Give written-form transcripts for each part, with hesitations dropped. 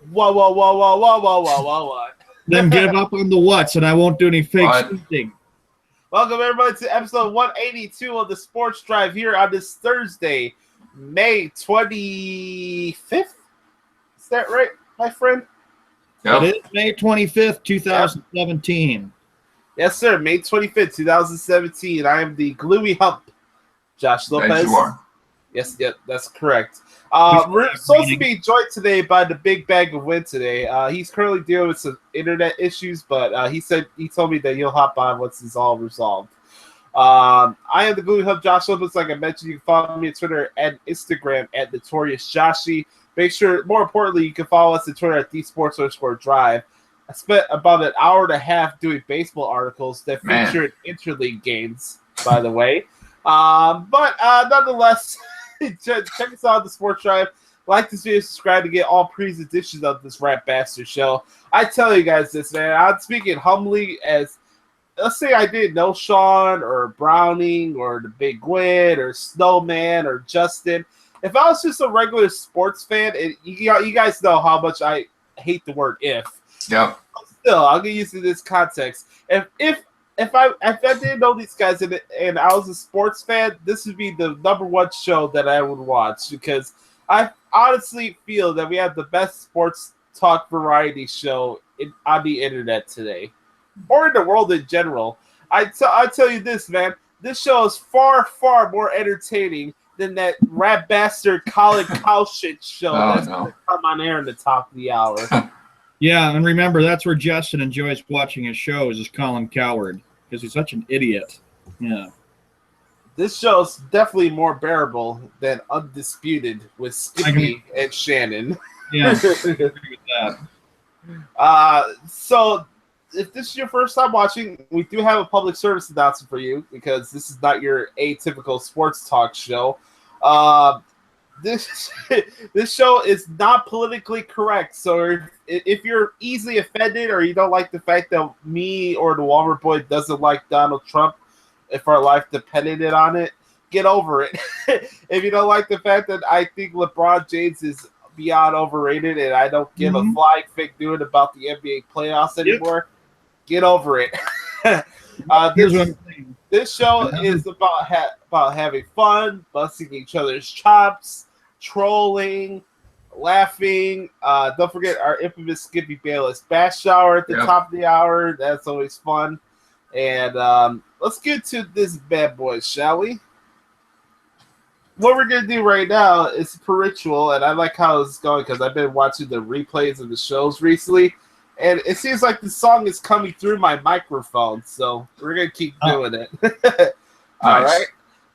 What? Then give up on the what's, and I won't do any fake What? squinting. Welcome, everybody, to episode 182 of the Sports Drive here on this Thursday, May 25th? Is that right, my friend? Yep. It is May 25th, 2017. Yes, sir. May 25th, 2017. I am the gluey hump, Josh Lopez. Yes, you are. Yes, that's correct. We're supposed to be joined today by the Big Bag of Win today. He's currently dealing with some internet issues, but he told me that he'll hop on once it's all resolved. I am the Gluey Hub, Josh Lopez. Like I mentioned, you can follow me on Twitter and Instagram at NotoriousJoshy. Make sure, more importantly, you can follow us on Twitter at @DSports_Drive. I spent about an hour and a half doing baseball articles that featured interleague games, by the way. But nonetheless, check us out on the Sports Drive. Like this video, subscribe to get all previous editions of this Rat Bastard show. I tell you guys this, man. I'm speaking humbly as, let's say I didn't know Sean or Browning or the Big Gwen or Snowman or Justin. If I was just a regular sports fan, you guys know how much I hate the word if. Yep. Still, I'll get used to this context. If I didn't know these guys and I was a sports fan, this would be the number one show that I would watch, because I honestly feel that we have the best sports talk variety show on the internet today, or in the world in general. I tell you this, man. This show is far, far more entertaining than that rat bastard Colin Cow shit show going to come on air in the top of the hour. Yeah, and remember, that's where Justin enjoys watching his shows, is Colin Coward, because he's such an idiot. Yeah. This show is definitely more bearable than Undisputed with Skippy and Shannon. Yeah, I agree with that. So, if this is your first time watching, we do have a public service announcement for you, because this is not your atypical sports talk show. This show is not politically correct, so if you're easily offended or you don't like the fact that me or the Walmart Boy doesn't like Donald Trump, if our life depended on it, get over it. If you don't like the fact that I think LeBron James is beyond overrated and I don't give a flying fig doing about the NBA playoffs anymore, get over it. This show is about having fun, busting each other's chops, trolling, laughing. Don't forget our infamous Skippy Bayless bash shower at the top of the hour. That's always fun. And let's get to this bad boy, shall we? What we're going to do right now is per ritual, and I like how it's going because I've been watching the replays of the shows recently, and it seems like the song is coming through my microphone, so we're going to keep doing it. All right.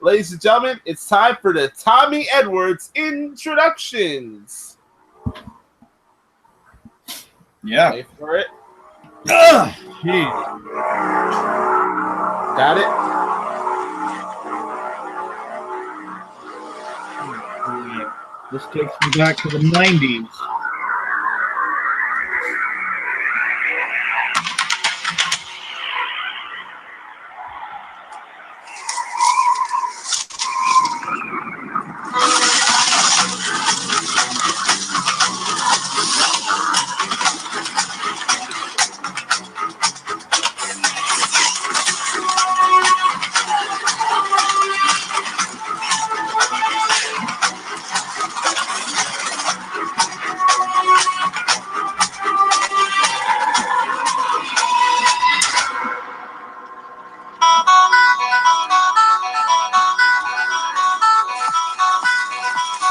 Ladies and gentlemen, it's time for the Tommy Edwards introductions. Yeah. Wait for it. Got it? This takes me back to the 90s.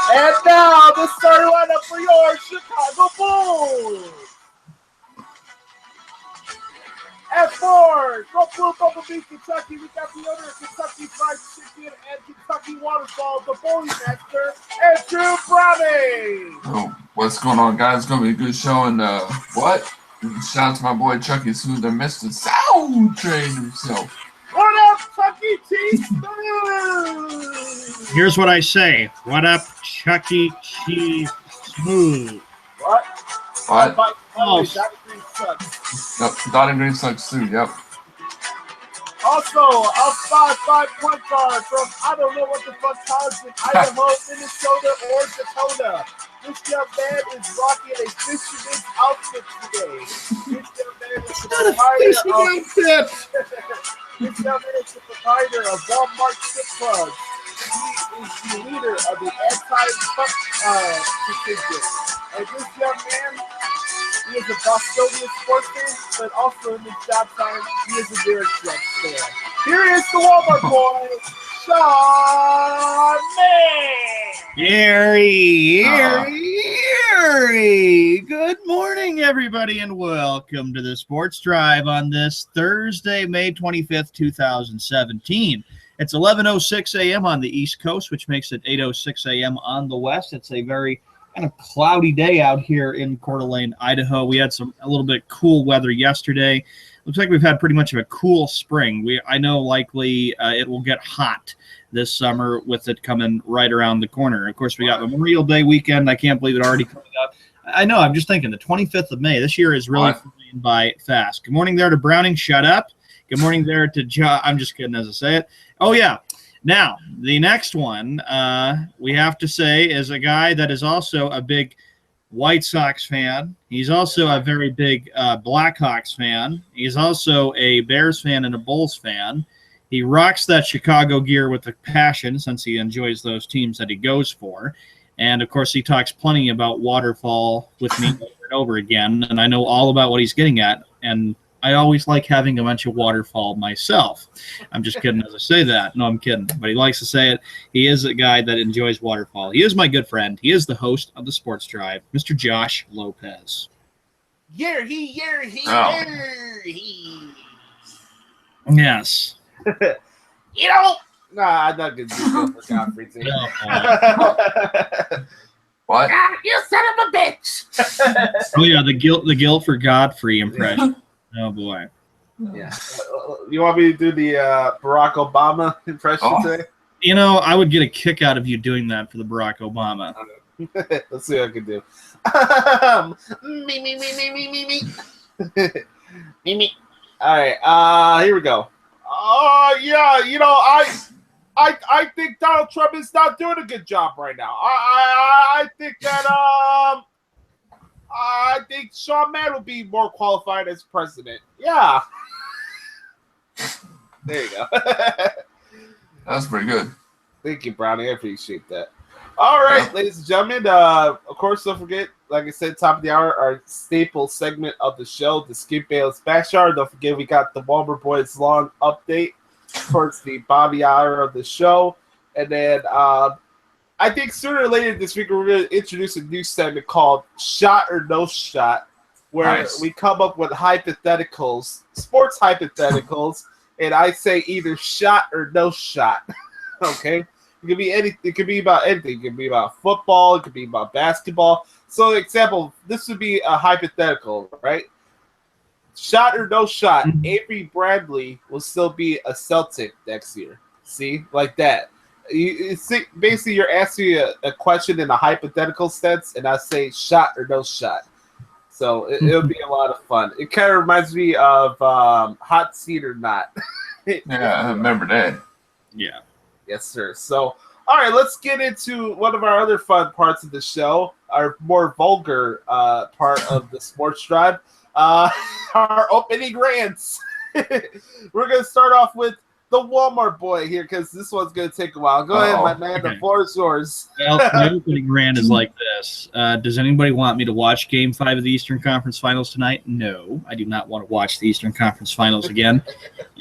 And now, the starting lineup for your Chicago Bulls. At 4, from Blue Bumblebee, Kentucky, we got the owner of Kentucky Fried Chicken and Kentucky Waterfall, the Bully Master, Andrew Browning. Oh, what's going on, guys? It's going to be a good show. And what? Shout out to my boy Chucky Smooth, the Mr. Sound Train himself. What up, Chucky T. Smooth? Here's what I say. What up, Chucky Cheese Smooth? What? What? Oh, Dottie Green sucks. Yep, Dottie Green sucks too, yep. Also, a 5'5" point guard from I don't know what the fuck college in Idaho, Minnesota, or Dakota. This young man is rocking a fisherman's outfit today. This young man is the proprietor This young man is the proprietor of Walmart Strip Club. He is the leader of the anti-fuck contingent. And this young man, he is a Bostonian sportsman, but also in his job time, he is a Derek Jets fan. Here is the Walmart boy, Sean Man. Erie. Good morning, everybody, and welcome to the Sports Drive on this Thursday, May 25th, 2017. It's 11:06 a.m. on the East Coast, which makes it 8:06 a.m. on the West. It's a very kind of cloudy day out here in Coeur d'Alene, Idaho. We had a little bit cool weather yesterday. Looks like we've had pretty much of a cool spring. I know likely it will get hot this summer with it coming right around the corner. Of course, we got Memorial Day weekend. I can't believe it already coming up. I know. I'm just thinking the 25th of May. This year is really flying by fast. Good morning there to Browning. Shut up. Good morning there to John. I'm just kidding as I say it. Oh, yeah. Now, the next one we have to say is a guy that is also a big White Sox fan. He's also a very big Blackhawks fan. He's also a Bears fan and a Bulls fan. He rocks that Chicago gear with a passion since he enjoys those teams that he goes for. And, of course, he talks plenty about waterfall with me over and over again, and I know all about what he's getting at, and I always like having a bunch of waterfall myself. I'm just kidding as I say that. No, I'm kidding. But he likes to say it. He is a guy that enjoys waterfall. He is my good friend. He is the host of the Sports Drive, Mr. Josh Lopez. He. Yes. Nah, I'm not going to do that for Godfrey, too. What? You son of a bitch! Oh, yeah, the guilt for Godfrey impression. Oh, boy. Yeah. You want me to do the Barack Obama impression today? You know, I would get a kick out of you doing that for the Barack Obama. Let's see what I can do. Me. All right, here we go. Yeah, I think Donald Trump is not doing a good job right now. I think that I think Sean Mann will be more qualified as president. Yeah. There you go. That's pretty good. Thank you, Brownie. I appreciate that. All right, ladies and gentlemen. Of course, don't forget, like I said, top of the hour, our staple segment of the show, the Skip Bayless Backyard. Don't forget, we got the Walmart Boys long update towards the Bobby hour of the show. And then I think sooner or later this week, we're going to introduce a new segment called Shot or No Shot, where we come up with hypotheticals, sports hypotheticals, and I say either shot or no shot. Okay? It could be anything. It could be about anything. It could be about football. It could be about basketball. So, example, this would be a hypothetical, right? Shot or no shot, Avery Bradley will still be a Celtic next year. See? Like that. Basically, you're asking a question in a hypothetical sense, and I say shot or no shot. So it'll be a lot of fun. It kind of reminds me of Hot Seat or Not. Yeah, I remember that. Yeah. Yes, sir. So, all right, let's get into one of our other fun parts of the show, our more vulgar part of the Sports Drive, our opening rants. We're going to start off with the Walmart boy here because this one's going to take a while. Go ahead, my man. The floor is yours. Well, my opening rant is like this. Does anybody want me to watch Game 5 of the Eastern Conference Finals tonight? No, I do not want to watch the Eastern Conference Finals again.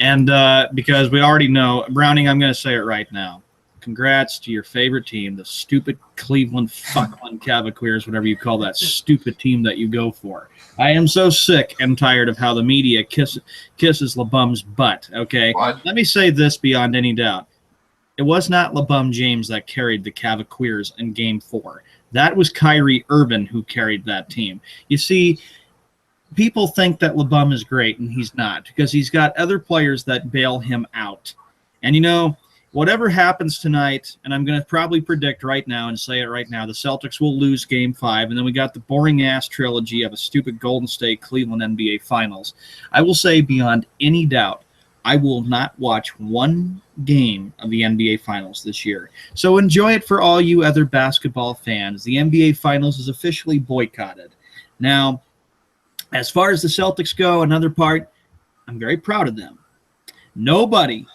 And because we already know, Browning, I'm going to say it right now. Congrats to your favorite team, the stupid Cleveland Fuckland Cavaliers, whatever you call that stupid team that you go for. I am so sick and tired of how the media kisses LeBum's butt, okay? What? Let me say this beyond any doubt. It was not LeBum James that carried the Cavaliers in Game 4. That was Kyrie Irving who carried that team. You see, people think that LeBum is great, and he's not, because he's got other players that bail him out. And, you know, whatever happens tonight, and I'm going to probably predict right now and say it right now, the Celtics will lose Game 5, and then we got the boring-ass trilogy of a stupid Golden State Cleveland NBA Finals. I will say beyond any doubt, I will not watch one game of the NBA Finals this year. So enjoy it for all you other basketball fans. The NBA Finals is officially boycotted. Now, as far as the Celtics go, another part, I'm very proud of them. Nobody,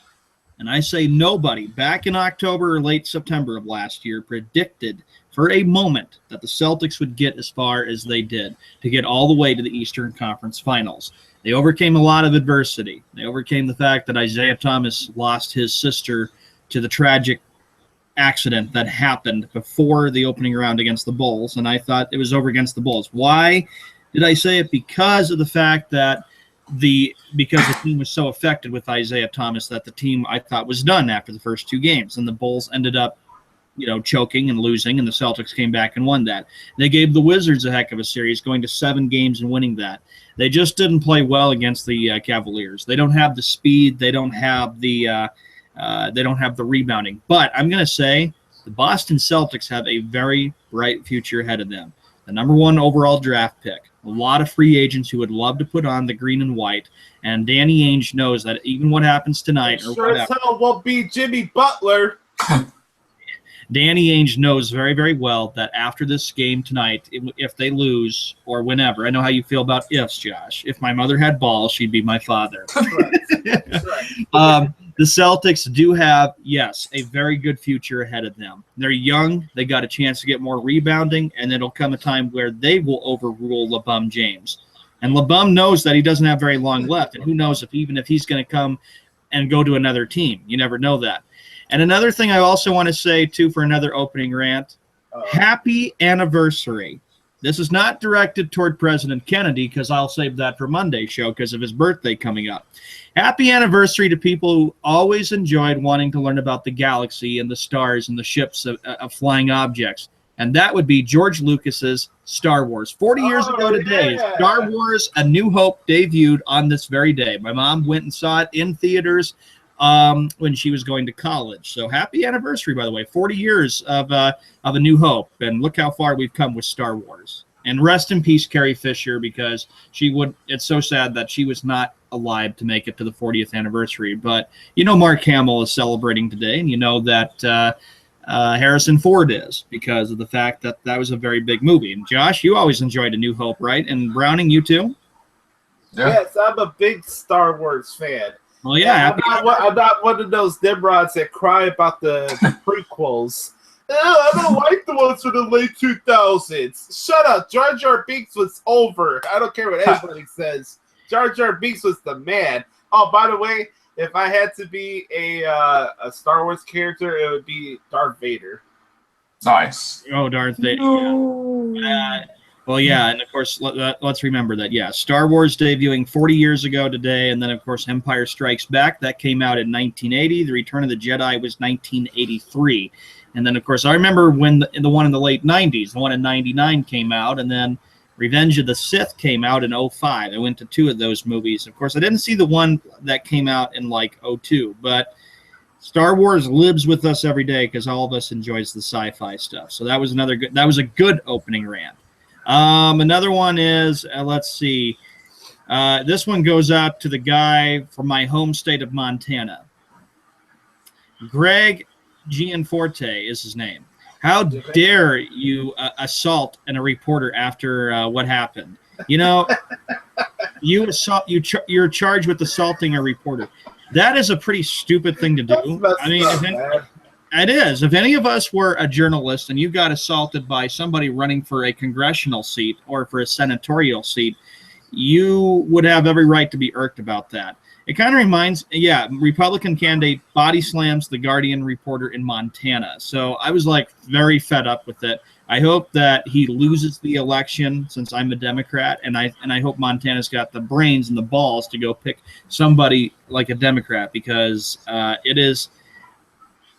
and I say nobody, back in October or late September of last year predicted for a moment that the Celtics would get as far as they did, to get all the way to the Eastern Conference Finals. They overcame a lot of adversity. They overcame the fact that Isaiah Thomas lost his sister to the tragic accident that happened before the opening round against the Bulls, and I thought it was over against the Bulls. Why did I say it? Because of the fact that because the team was so affected with Isaiah Thomas that the team, I thought, was done after the first two games, and the Bulls ended up choking and losing, and the Celtics came back and won that. They gave the Wizards a heck of a series, going to 7 games and winning that. They just didn't play well against the Cavaliers. They don't have the speed. They don't have the rebounding. But I'm going to say the Boston Celtics have a very bright future ahead of them. The number 1 overall draft pick. A lot of free agents who would love to put on the green and white. And Danny Ainge knows that even what happens tonight, or sure as hell won't be Jimmy Butler. Danny Ainge knows very, very well that after this game tonight, if they lose or whenever, I know how you feel about ifs, Josh. If my mother had balls, she'd be my father. That's right. The Celtics do have, yes, a very good future ahead of them. They're young. They got a chance to get more rebounding, and it'll come a time where they will overrule LeBron James. And LeBron knows that he doesn't have very long left, and who knows if he's going to come and go to another team. You never know that. And another thing I also want to say, too, for another opening rant, happy anniversary. This is not directed toward President Kennedy, because I'll save that for Monday's show because of his birthday coming up. Happy anniversary to people who always enjoyed wanting to learn about the galaxy and the stars and the ships of flying objects. And that would be George Lucas's Star Wars. 40 years ago today, Star Wars A New Hope debuted on this very day. My mom went and saw it in theaters when she was going to college. So happy anniversary, by the way. 40 years of A New Hope. And look how far we've come with Star Wars. And rest in peace, Carrie Fisher, because it's so sad that she was not alive to make it to the 40th anniversary. But Mark Hamill is celebrating today, and that Harrison Ford is, because of the fact that was a very big movie. And Josh, you always enjoyed A New Hope, right? And Browning, you too? Yeah. Yes, I'm a big Star Wars fan. Well, yeah. I'm not one of those nimrods that cry about the prequels. No, I don't like the ones from the late 2000s. Shut up. Jar Jar Binks was over. I don't care what anybody says. Jar Jar Binks was the man. Oh, by the way, if I had to be a Star Wars character, it would be Darth Vader. Nice. Oh, Darth Vader. No. Yeah. Well, yeah, and of course, let's remember that, yeah, Star Wars debuting 40 years ago today, and then, of course, Empire Strikes Back. That came out in 1980. The Return of the Jedi was 1983. And then, of course, I remember when the one in the late 90s, the one in 99 came out, and then Revenge of the Sith came out in 05. I went to 2 of those movies. Of course, I didn't see the one that came out in, 02, but Star Wars lives with us every day because all of us enjoys the sci-fi stuff. So that was a good opening rant. Another one is, let's see, this one goes out to the guy from my home state of Montana. Greg Gianforte is his name. How dare you assault a reporter after what happened? You're charged with assaulting a reporter. That is a pretty stupid thing to do. I mean, it is. If any of us were a journalist and you got assaulted by somebody running for a congressional seat or for a senatorial seat, you would have every right to be irked about that. It kind of reminds, Republican candidate body slams the Guardian reporter in Montana. So I was very fed up with it. I hope that he loses the election since I'm a Democrat, and I hope Montana's got the brains and the balls to go pick somebody like a Democrat, because it is.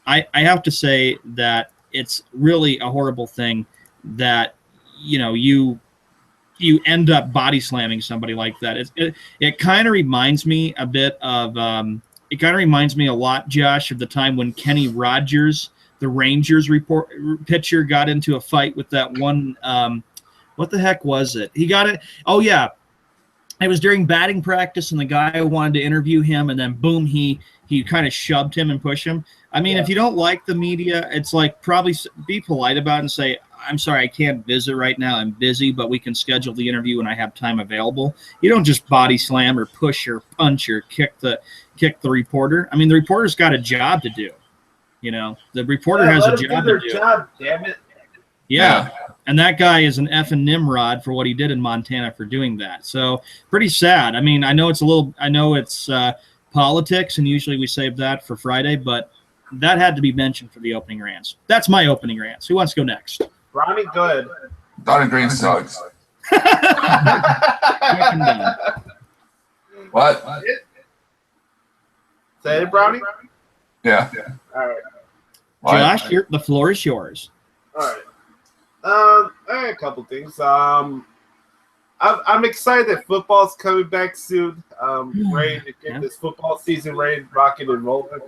I have to say that it's really a horrible thing that you end up body slamming somebody like that. It kind of reminds me a bit of it kind of reminds me a lot, Josh, of the time when Kenny Rogers, the Rangers pitcher, got into a fight with that one. What the heck was it? He got it. Oh yeah, It was during batting practice, and the guy wanted to interview him, and then boom, he kind of shoved him and pushed him. I mean, if you don't like the media, it's like probably be polite about it and say, I'm sorry, I can't visit right now. I'm busy, but we can schedule the interview when I have time available. You don't just body slam or push or punch or kick the reporter. I mean, the reporter's got a job to do. You know, the reporter has a job to do. Job, damn it. Yeah. And that guy is an effing Nimrod for what he did in Montana for doing that. So pretty sad. I mean, I know it's politics, and usually we save that for Friday, but that had to be mentioned for the opening rants. That's my opening rants. Who wants to go next? Ronnie, go ahead. Donnie Green sucks. What? Say it, Brownie? Yeah. All right. Josh, the floor is yours. All right. I had a couple things. I'm excited that football's coming back soon. Ready to get this football season ready, rocking and rolling.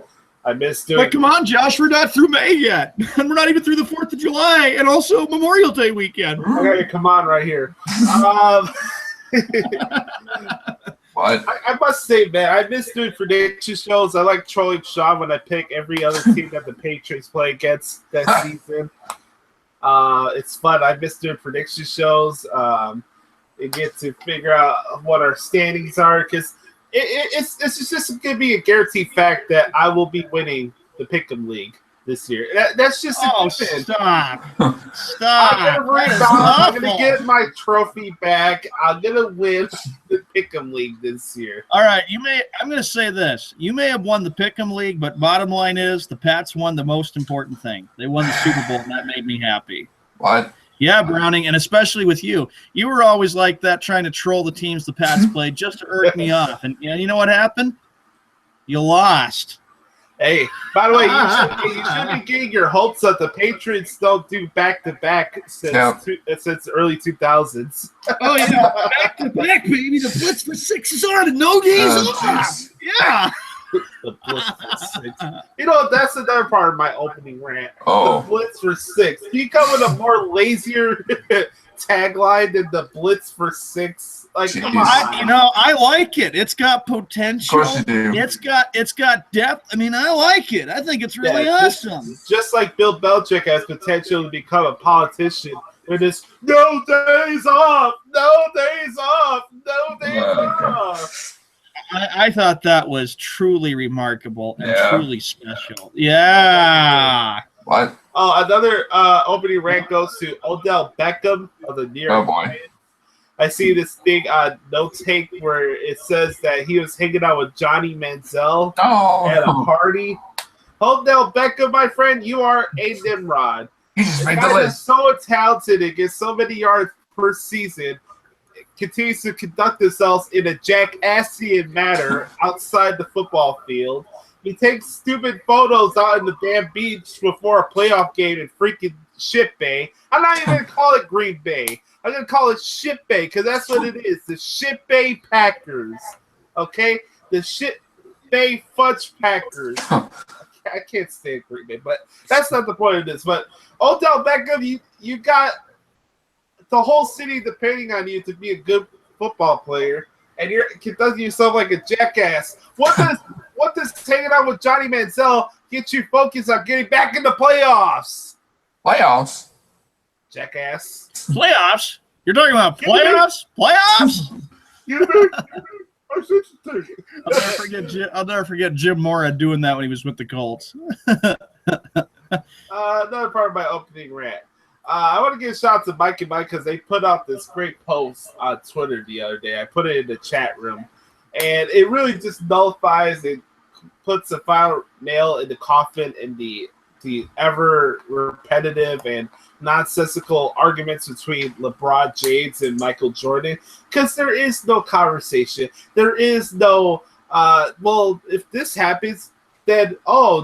I missed doing. But come on, Josh, we're not through May yet, and we're not even through the 4th of July, and also Memorial Day weekend. Okay, come on, right here. What? I must say, man, I miss doing prediction shows. I like trolling Sean when I pick every other team that the Patriots play against that season. It's fun. I miss doing prediction shows. You get to figure out what our standings are, because it's just going to be a guaranteed fact that I will be winning the Pick'em League this year. That's just a given. Stop. I'm going to get my trophy back. I'm going to win the Pick'em League this year. All right, I'm going to say this. You may have won the Pick'em League, but bottom line is the Pats won the most important thing. They won the Super Bowl, and that made me happy. What? Yeah, Browning, and especially with you. You were always like that, trying to troll the teams the Pats played just to irk me off. And you know what happened? You lost. Hey, by the way, you should be getting your hopes up. The Patriots don't do back-to-back since early 2000s. Oh, yeah, back-to-back, baby. The blitz for 6 is on and no days off. Yeah. The blitz for 6. You know, that's another part of my opening rant. Oh. The blitz for 6. Can you come with a more lazier tagline than the blitz for 6? Like, come on. I like it. It's got potential. Of course you do. It's got depth. I mean, I like it. I think it's really awesome. Just like Bill Belichick has potential to become a politician with his no days off, no days off, no days off. I thought that was truly remarkable and truly special. Yeah. What? Oh, another opening rant goes to Odell Beckham of the New York Giants. I see this thing on No Take where it says that he was hanging out with Johnny Manziel at a party. Odell Beckham, my friend, you are a Nimrod. He just made the the guy list. is so talented and gets so many yards per season. Continues to conduct themselves in a jackassian manner outside the football field. He takes stupid photos out in the damn beach before a playoff game in freaking Shit Bay. I'm not even going to call it Green Bay. I'm going to call it Shit Bay because that's what it is. The Shit Bay Packers. Okay? The Shit Bay Fudge Packers. I can't stand Green Bay, but that's not the point of this. But Odell Beckham, you got the whole city depending on you to be a good football player, and you're conducting yourself like a jackass. What does hanging out with Johnny Manziel get you focused on getting back in the playoffs? Playoffs? Jackass. Playoffs? You're talking about playoffs? Playoffs? I'll never forget Jim Mora doing that when he was with the Colts. Another part of my opening rant. I want to give a shout out to Mike and Mike because they put out this great post on Twitter the other day. I put it in the chat room, and it really just nullifies and puts a final nail in the coffin in the ever repetitive and nonsensical arguments between LeBron James and Michael Jordan, because there is no conversation. There is no, well, if this happens, then,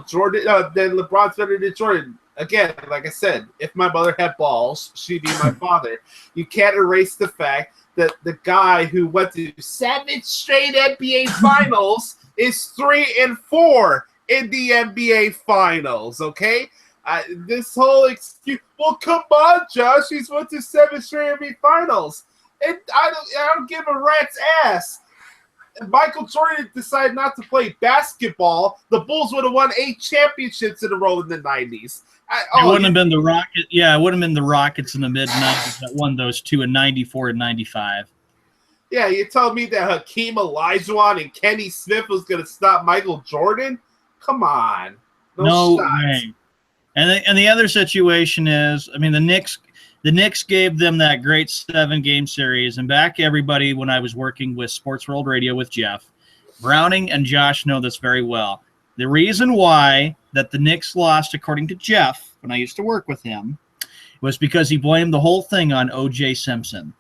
Jordan, then LeBron's better than Jordan. Again, like I said, if my mother had balls, she'd be my father. You can't erase the fact that the guy who went to 7 straight NBA finals is 3-4 in the NBA finals, okay? This whole excuse, well, come on, Josh, he's went to 7 straight NBA finals. And I don't give a rat's ass. If Michael Jordan decided not to play basketball, the Bulls would have won 8 championships in a row in the 90s. It wouldn't have been the Rockets. Yeah, it would have been the Rockets in the mid-90s that won those 2 in 94 and 95. Yeah, you telling me that Hakeem Olajuwon and Kenny Smith was going to stop Michael Jordan? Come on. No way. And the other situation is, I mean, the Knicks gave them that great 7-game series. And back everybody, when I was working with Sports World Radio with Jeff, Browning and Josh know this very well. The reason why that the Knicks lost, according to Jeff, when I used to work with him, was because he blamed the whole thing on O.J. Simpson.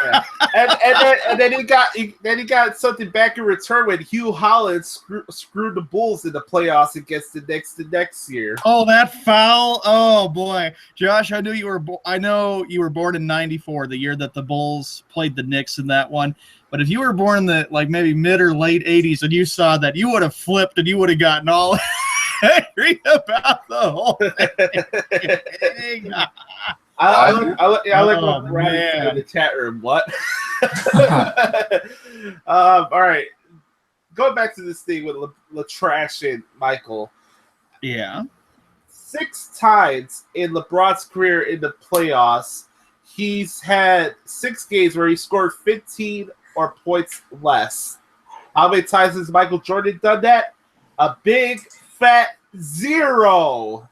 Yeah. And then he got something back in return when Hugh Holland screwed the Bulls in the playoffs against the Knicks the next year. Oh, that foul! Oh boy, Josh, I know you were born in '94, the year that the Bulls played the Knicks in that one. But if you were born in the maybe mid or late '80s and you saw that, you would have flipped and you would have gotten all angry about the whole thing. I like what Brad in the chat room. What? All right. Going back to this thing with Latrash and Michael. Yeah. 6 times in LeBron's career in the playoffs, he's had 6 games where he scored 15 or points less. How many times has Michael Jordan done that? A big fat 0.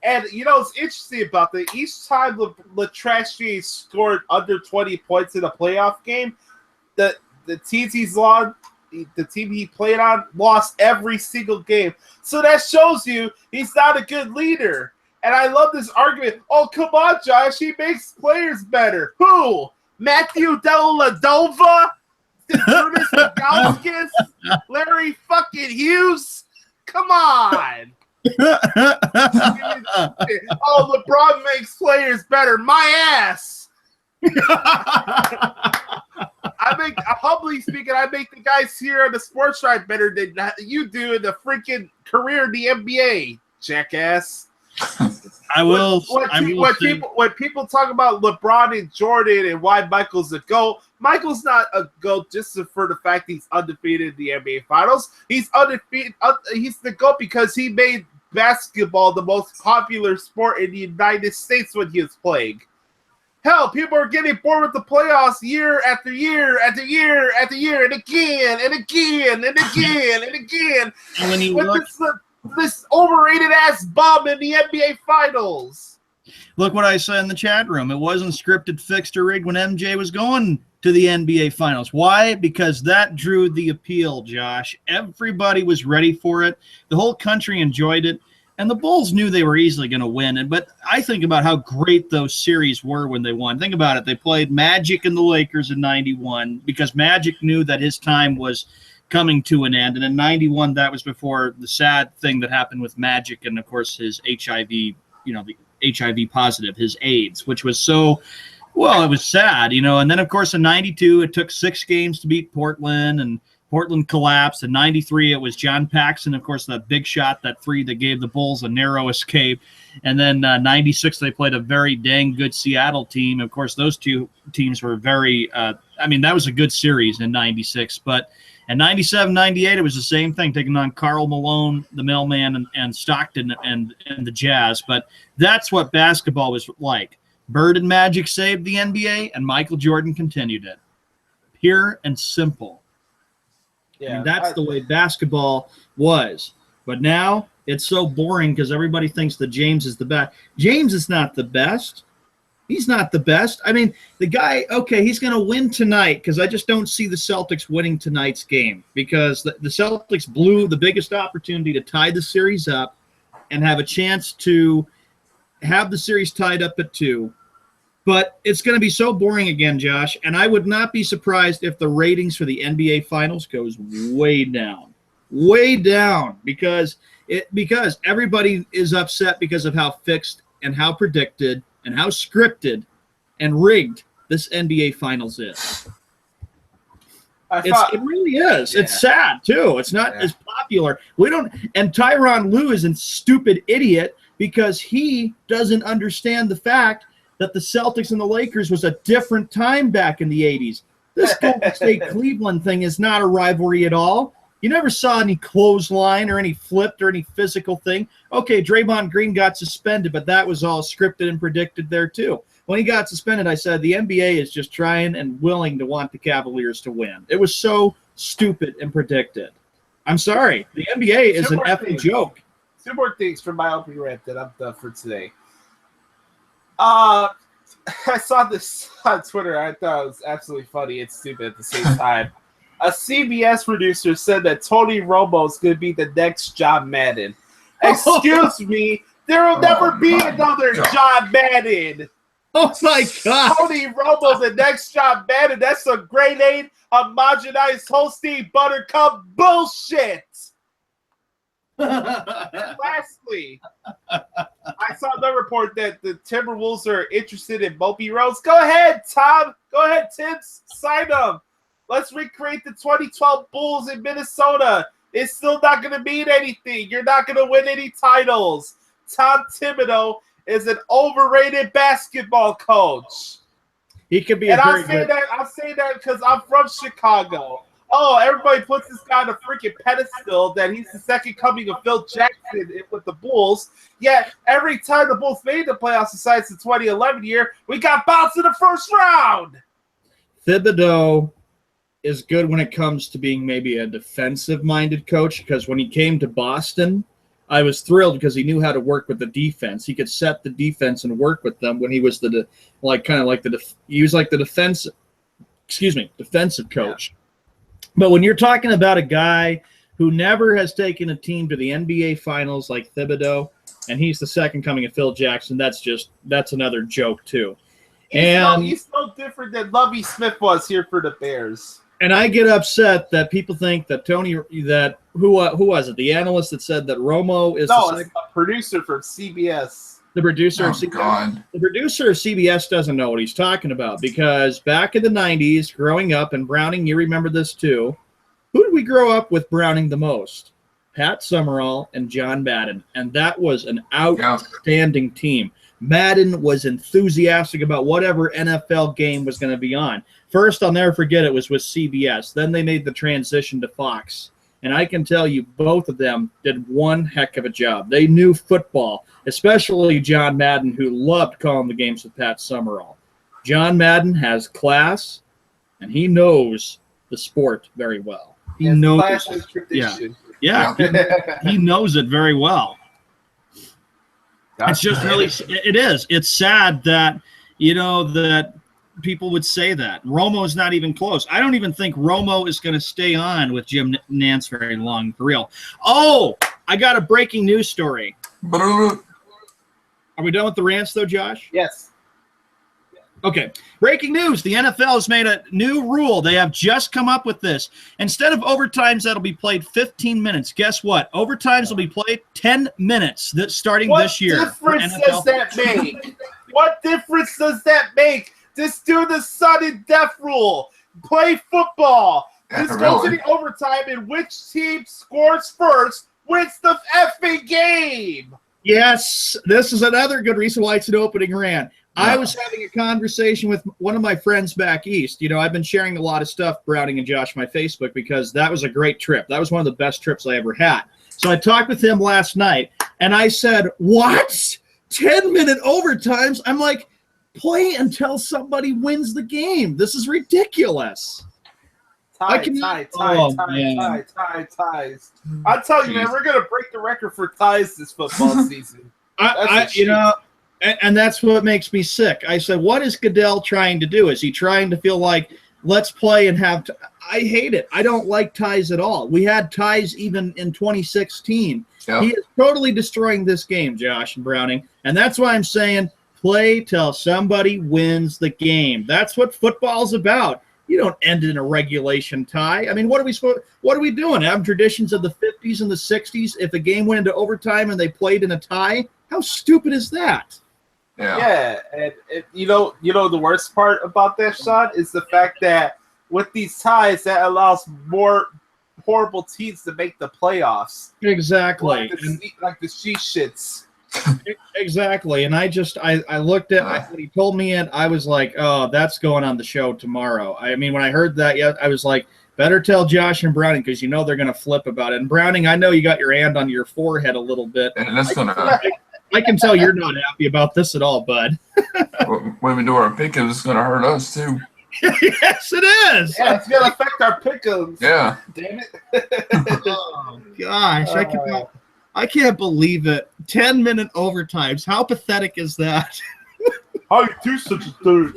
And you know what's interesting about that? Each time Latrash scored under 20 points in a playoff game, the teams he's lost, the team he played on, lost every single game. So that shows you he's not a good leader. And I love this argument. Oh, come on, Josh. He makes players better. Who? Matthew Dellavedova? Brutus Nagauskas? Larry fucking Hughes? Come on. Oh, LeBron makes players better. My ass. Humbly speaking, I make the guys here on the Sports Drive better than you do in the freaking career in the NBA, jackass. When people talk about LeBron and Jordan and why Michael's a GOAT, Michael's not a GOAT just for the fact he's undefeated in the NBA Finals. He's undefeated. He's the GOAT because he made basketball the most popular sport in the United States when he was playing. Hell, people are getting bored with the playoffs year after year after year after year, and again and again and again and again. And when you look, this overrated ass bum in the NBA Finals. Look what I said in the chat room. It wasn't scripted, fixed, or rigged when MJ was going to the NBA Finals. Why? Because that drew the appeal, Josh. Everybody was ready for it. The whole country enjoyed it. And the Bulls knew they were easily going to win. But I think about how great those series were when they won. Think about it. They played Magic and the Lakers in 91 because Magic knew that his time was coming to an end. And in 91, that was before the sad thing that happened with Magic and, of course, his HIV, the HIV positive, his AIDS, which was so, well, it was sad, And then, of course, in 92, it took 6 games to beat Portland, and Portland collapsed. In 93, it was John Paxson, of course, that big shot, that 3 that gave the Bulls a narrow escape. And then 96, they played a very dang good Seattle team. Of course, those 2 teams were very that was a good series in 96. But in 97, 98, it was the same thing, taking on Karl Malone, the Mailman, and Stockton and the Jazz. But that's what basketball was like. Bird and Magic saved the NBA, and Michael Jordan continued it. Pure and simple. Yeah, that's the way basketball was. But now it's so boring because everybody thinks that James is the best. James is not the best. He's not the best. I mean, the guy, okay, he's going to win tonight because I just don't see the Celtics winning tonight's game because the Celtics blew the biggest opportunity to tie the series up and have a chance to have the series tied up at 2. But it's going to be so boring again, Josh, and I would not be surprised if the ratings for the NBA Finals goes way down, because everybody is upset because of how fixed and how predicted and how scripted and rigged this NBA Finals is. It really is. Yeah. It's sad, too. It's not as popular. And Tyronn Lue is a stupid idiot because he doesn't understand the fact that the Celtics and the Lakers was a different time back in the 80s. This Golden State Cleveland thing is not a rivalry at all. You never saw any clothesline or any flipped or any physical thing. Okay, Draymond Green got suspended, but that was all scripted and predicted there too. When he got suspended, I said the NBA is just trying and willing to want the Cavaliers to win. It was so stupid and predicted. I'm sorry. The NBA is an effing joke. 2 more things from my opening rant that I'm done for today. I saw this on Twitter. I thought it was absolutely funny and stupid at the same time. A CBS producer said that Tony Romo is going to be the next John Madden. Excuse me, there will never be another John Madden. Oh my God. Tony Romo, the next John Madden. That's a grade 8 homogenized Holstein buttercup bullshit. And lastly, I saw the report that the Timberwolves are interested in Moby Rose. Go ahead, Tom. Go ahead, Tibbs. Sign them. Let's recreate the 2012 Bulls in Minnesota. It's still not going to mean anything. You're not going to win any titles. Tom Thibodeau is an overrated basketball coach. He could be. And I'll say that because I'm from Chicago. Oh, everybody puts this guy on a freaking pedestal that he's the second coming of Phil Jackson with the Bulls. Yet every time the Bulls made the playoffs besides the 2011 year, we got bounced in the first round. Thibodeau is good when it comes to being maybe a defensive-minded coach, because when he came to Boston, I was thrilled because he knew how to work with the defense. He could set the defense and work with them when he was defensive coach. Yeah. But when you're talking about a guy who never has taken a team to the NBA Finals like Thibodeau, and he's the second coming of Phil Jackson, that's another joke too. He's no different than Lovie Smith was here for the Bears. And I get upset that people think that who was it? The analyst that said that Romo is a producer from CBS. The producer of CBS. God. The producer of CBS doesn't know what he's talking about, because back in the 90s, growing up, and Browning, you remember this too, who did we grow up with Browning the most? Pat Summerall and John Madden. And that was an outstanding team. Madden was enthusiastic about whatever NFL game was going to be on. First, I'll never forget, it was with CBS. Then they made the transition to Fox. And I can tell you, both of them did one heck of a job. They knew football, especially John Madden, who loved calling the games with Pat Summerall. John Madden has class, and he knows the sport very well. He knows class and tradition. Yeah. He knows it very well. It's just really, it is. It's sad that, that people would say that. Romo is not even close. I don't even think Romo is going to stay on with Jim Nantz very long, for real. Oh, I got a breaking news story. Are we done with the rants, though, Josh? Yes. Okay. Breaking news. The NFL has made a new rule. They have just come up with this. Instead of overtimes that'll be played 15 minutes, guess what? Overtimes will be played 10 minutes starting this year. What difference does that make? What difference does that make? Just do the sudden death rule. Play football. Just go to the overtime, and which team scores first wins the effing game. Yes, this is another good reason why it's an opening rant. I was having a conversation with one of my friends back east. I've been sharing a lot of stuff, Browning and Josh, my Facebook, because that was a great trip. That was one of the best trips I ever had. So I talked with him last night, and I said, what? 10-minute overtimes? I'm like, play until somebody wins the game. This is ridiculous. Ties. I'm telling you, man, we're going to break the record for ties this football season. And that's what makes me sick. I said, what is Goodell trying to do? Is he trying to feel like, let's play and have I hate it. I don't like ties at all. We had ties even in 2016. Yep. He is totally destroying this game, Josh and Browning. And that's why I'm saying play till somebody wins the game. That's what football's about. You don't end in a regulation tie. I mean, what are we doing? Have traditions of the 50s and the 60s? If a game went into overtime and they played in a tie, how stupid is that? Yeah, and the worst part about that, Sean, is the fact that with these ties, that allows more horrible teams to make the playoffs. Exactly. Like the sheet shits. Exactly. And I looked at when he told me it, I was like, oh, that's going on the show tomorrow. I mean, when I heard that, I was like, better tell Josh and Browning because you know they're going to flip about it. And Browning, I know you got your hand on your forehead a little bit. And that's I can tell you're not happy about this at all, bud. When we do our pick'ems, it's going to hurt us too. Yes, it is. Yeah, it's going to affect our pick'ems. Yeah. Damn it. Oh, gosh. I can't believe it. 10-minute overtimes. How pathetic is that? How you do such a thing?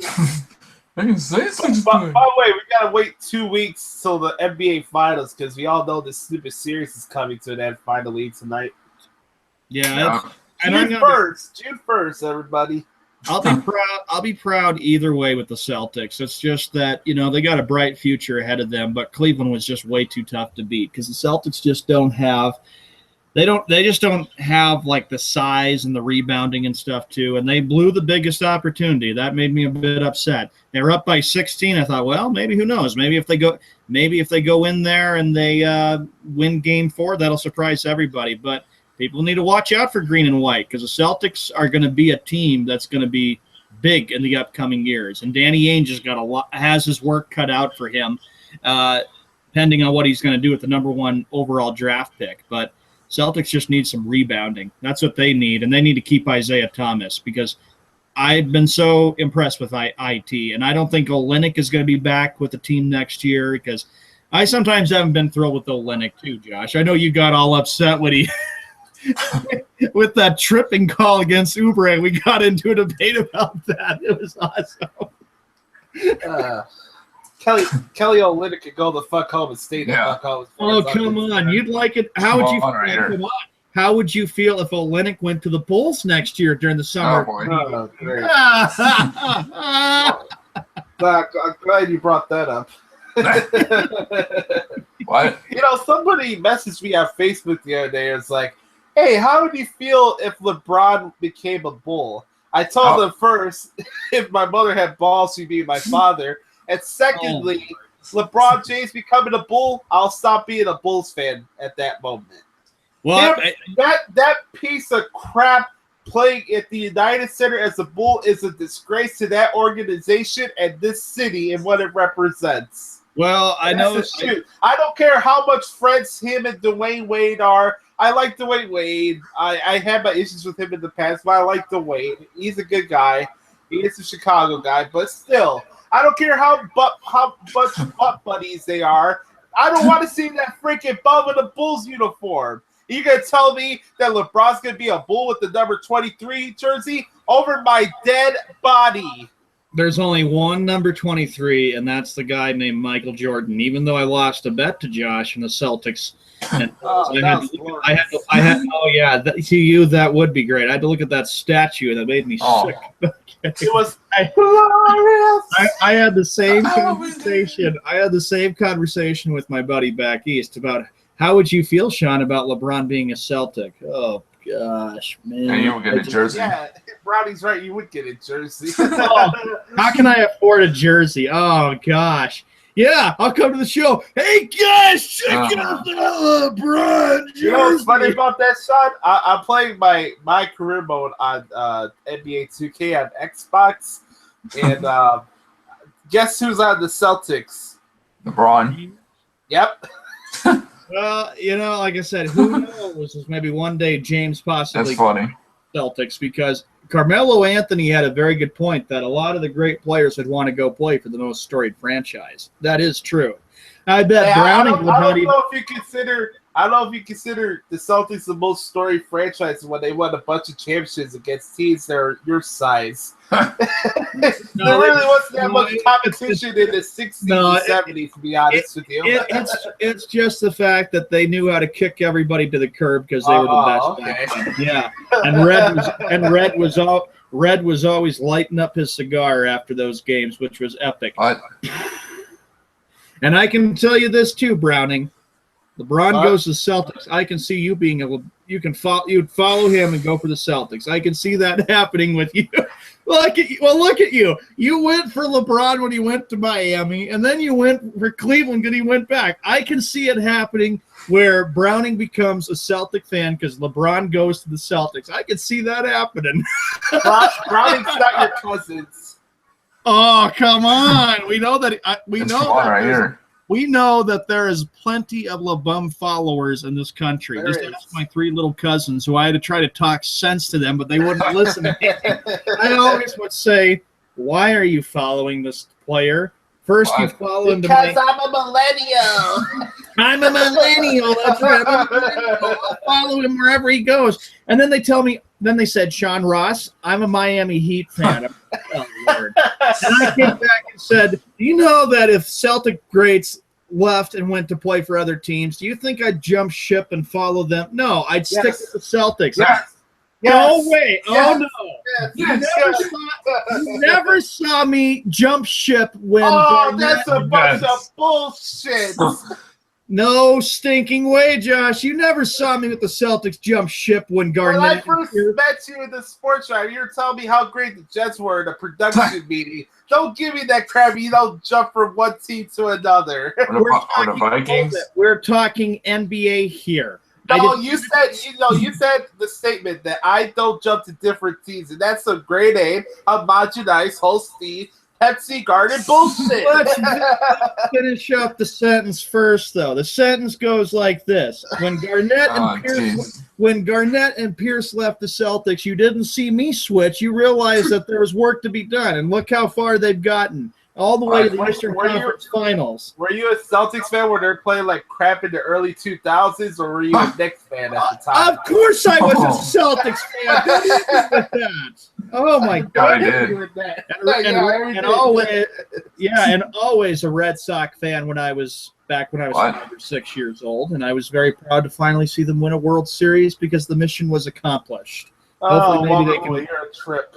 I can say such a thing. By the way, we got to wait 2 weeks till the NBA Finals because we all know this stupid series is coming to an end finally tonight. Yeah. June 1st, everybody. I'll be proud either way with the Celtics. It's just that, they got a bright future ahead of them, but Cleveland was just way too tough to beat because the Celtics just don't have like the size and the rebounding and stuff too, and they blew the biggest opportunity. That made me a bit upset. They were up by 16. I thought, well, maybe who knows? Maybe if they go in there and they win Game 4, that'll surprise everybody. But people need to watch out for green and white because the Celtics are going to be a team that's going to be big in the upcoming years. And Danny Ainge has his work cut out for him, depending on what he's going to do with the number 1 overall draft pick. But Celtics just need some rebounding. That's what they need, and they need to keep Isaiah Thomas because I've been so impressed with IT, and I don't think Olynyk is going to be back with the team next year because I sometimes haven't been thrilled with Olynyk too, Josh. I know you got all upset when he with that tripping call against Oubre. We got into a debate about that. It was awesome. Kelly Olynyk could go the fuck home and stay the fuck home. Oh, come on. You'd like it. How would you feel? How would you feel if Olynyk went to the Bulls next year during the summer? Oh, boy. Oh, great. I'm glad you brought that up. What? Somebody messaged me on Facebook the other day. It's like, hey, how would you feel if LeBron became a Bull? I told them first, if my mother had balls, she'd be my father. And secondly, LeBron James becoming a Bull, I'll stop being a Bulls fan at that moment. Well, that piece of crap playing at the United Center as a Bull is a disgrace to that organization and this city and what it represents. Well, I know. I don't care how much friends him and Dwayne Wade are. I like Dwayne Wade. I had my issues with him in the past, but I like Dwayne. He's a good guy. He is a Chicago guy, but still. I don't care how much butt buddies they are. I don't want to see that freaking bum in a Bulls uniform. You gonna tell me that LeBron's gonna be a Bull with the number 23 jersey over my dead body? There's only one number 23, and that's the guy named Michael Jordan. Even though I lost a bet to Josh and the Celtics, and to you that would be great. I had to look at that statue, and it made me sick. It was I had the same conversation. I had the same conversation with my buddy back east about how would you feel, Sean, about LeBron being a Celtic? Oh gosh, man! And you would get a jersey. Yeah, Brownie's right. You would get a jersey. How can I afford a jersey? Oh gosh. Yeah, I'll come to the show. Hey guys, check out the LeBron jersey. You know what's funny about that, Sean? I'm playing my career mode on NBA 2K on Xbox, and guess who's on the Celtics? LeBron. Yep. Well, like I said, who knows? Maybe one day James possibly. That's funny. Celtics, because Carmelo Anthony had a very good point that a lot of the great players would want to go play for the most storied franchise. That is true. I bet Browning would not even. I don't know if you consider the Celtics the most storied franchise when they won a bunch of championships against teams that are your size. There really wasn't that much competition in the 60s and 70s, to be honest with you. It's just the fact that they knew how to kick everybody to the curb because they were the best. Okay. Yeah, and Red was always lighting up his cigar after those games, which was epic. What? And I can tell you this too, Browning. LeBron goes to the Celtics. I can see you being you'd follow him and go for the Celtics. I can see that happening with you. Look at you. You went for LeBron when he went to Miami, and then you went for Cleveland when he went back. I can see it happening where Browning becomes a Celtic fan because LeBron goes to the Celtics. I can see that happening. Browning's not your cousins. Oh, come on. We know that we know that there is plenty of LeBum followers in this country. Just ask my 3 little cousins who I had to try to talk sense to them, but they wouldn't listen to me. I always would say, why are you following this player? First, you follow him because I'm a millennial. I'm a millennial. That's right. I'll follow him wherever he goes. And then they tell me, then they said, Sean Ross, I'm a Miami Heat fan. I'm like, oh, Lord. And I came back and said, do you know that if Celtic greats left and went to play for other teams, do you think I'd jump ship and follow them? No, I'd stick with the Celtics. Yes. No way. Yes. Oh, no. You never saw me jump ship when that's a bunch of bullshit. No stinking way, Josh. You never saw me with the Celtics jump ship when Garnett. When I first met you in the sports drive, you were telling me how great the Jets were in a production meeting. Don't give me that crap. You don't jump from one team to another. We're talking NBA here. No, you said the statement that I don't jump to different teams, and that's a grade A, homogenized, Holstein, Pepsi Garden bullshit. Let's finish up the sentence first, though. The sentence goes like this: When Garnett and Pierce left the Celtics, you didn't see me switch. You realized that there was work to be done, and look how far they've gotten. All the way to the Eastern Conference Finals. Were you a Celtics fan where they're playing like crap in the early 2000s, or were you a Knicks fan at the time? Of course I was a Celtics fan. Don't hit me with that. Oh, my God. And always a Red Sox fan when I was 5 or 6 years old, and I was very proud to finally see them win a World Series because the mission was accomplished. Hopefully maybe they can. You're a trip.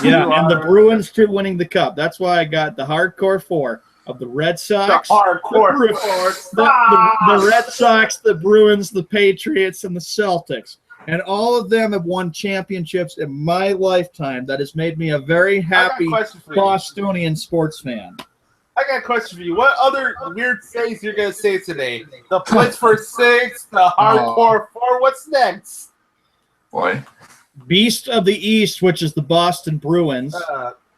Yeah, and the Bruins too winning the cup. That's why I got the hardcore 4 of the Red Sox, the hardcore 4, the Red Sox, the Bruins, the Patriots, and the Celtics. And all of them have won championships in my lifetime. That has made me a very happy Bostonian sports fan. I got a question for you. What other weird things you're going to say today? The Blitz for 6, the hardcore 4. What's next? Boy. Beast of the East, which is the Boston Bruins.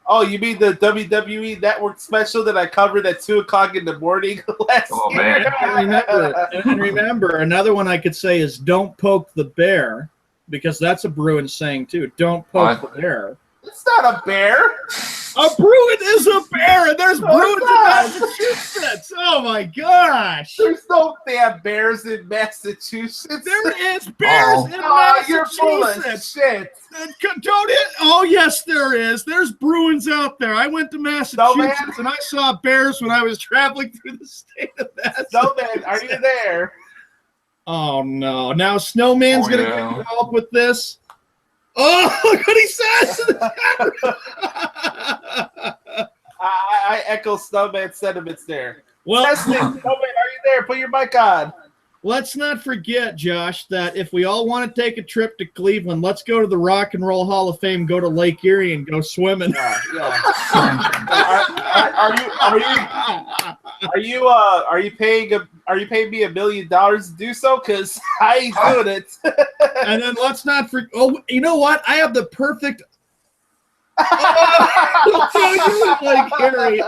You mean the WWE Network special that I covered at 2 o'clock in the morning last year? Man. And remember, another one I could say is don't poke the bear, because that's a Bruins saying too. Don't poke the bear. It's not a bear. A Bruin is a bear, and there's Bruins in Massachusetts. Oh, my gosh. There's no damn bears in Massachusetts. There is bears in Massachusetts. You're full of shit. Don't it? Oh, yes, there is. There's Bruins out there. I went to Massachusetts, and I saw bears when I was traveling through the state of Massachusetts. Snowman, are you there? Oh, no. Now Snowman's going to get involved with this. Oh, look what he says! I echo Snowman's sentiments there. Well, Snowman, are you there? Put your mic on. Let's not forget, Josh, that if we all want to take a trip to Cleveland, let's go to the Rock and Roll Hall of Fame, go to Lake Erie, and go swimming. Are you paying me $1 million to do so? Because I ain't doing it. And then let's not forget. Oh, you know what? I have the perfect. Like Harry.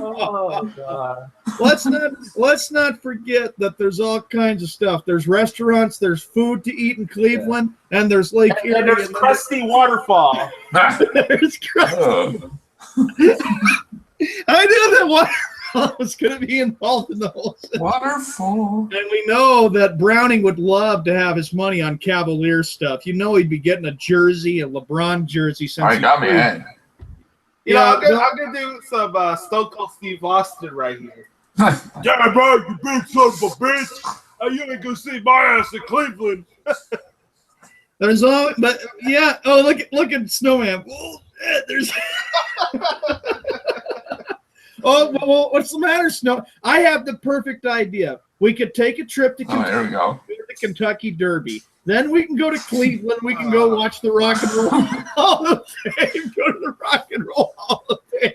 Oh God. Let's not forget that there's all kinds of stuff. There's restaurants, there's food to eat in Cleveland, and there's Lake Erie. And there's Krusty Waterfall. There's Krusty. I knew that Waterfall was going to be involved in the whole thing. Waterfall. And we know that Browning would love to have his money on Cavalier stuff. You know he'd be getting a jersey, a LeBron jersey. All right, got me in. I'm gonna do some Stone Cold Steve Austin right here. Yeah, bro, you big son of a bitch. You ain't gonna see my ass in Cleveland. There's all, but yeah. Oh, look at Snowman. Oh, there's. Oh, well, what's the matter, Snow? I have the perfect idea. We could take a trip to Kentucky, There we go. the Kentucky Derby. Then we can go to Cleveland. We can go watch the Rock and Roll Hall of Fame. Go to the Rock and Roll Hall of Fame.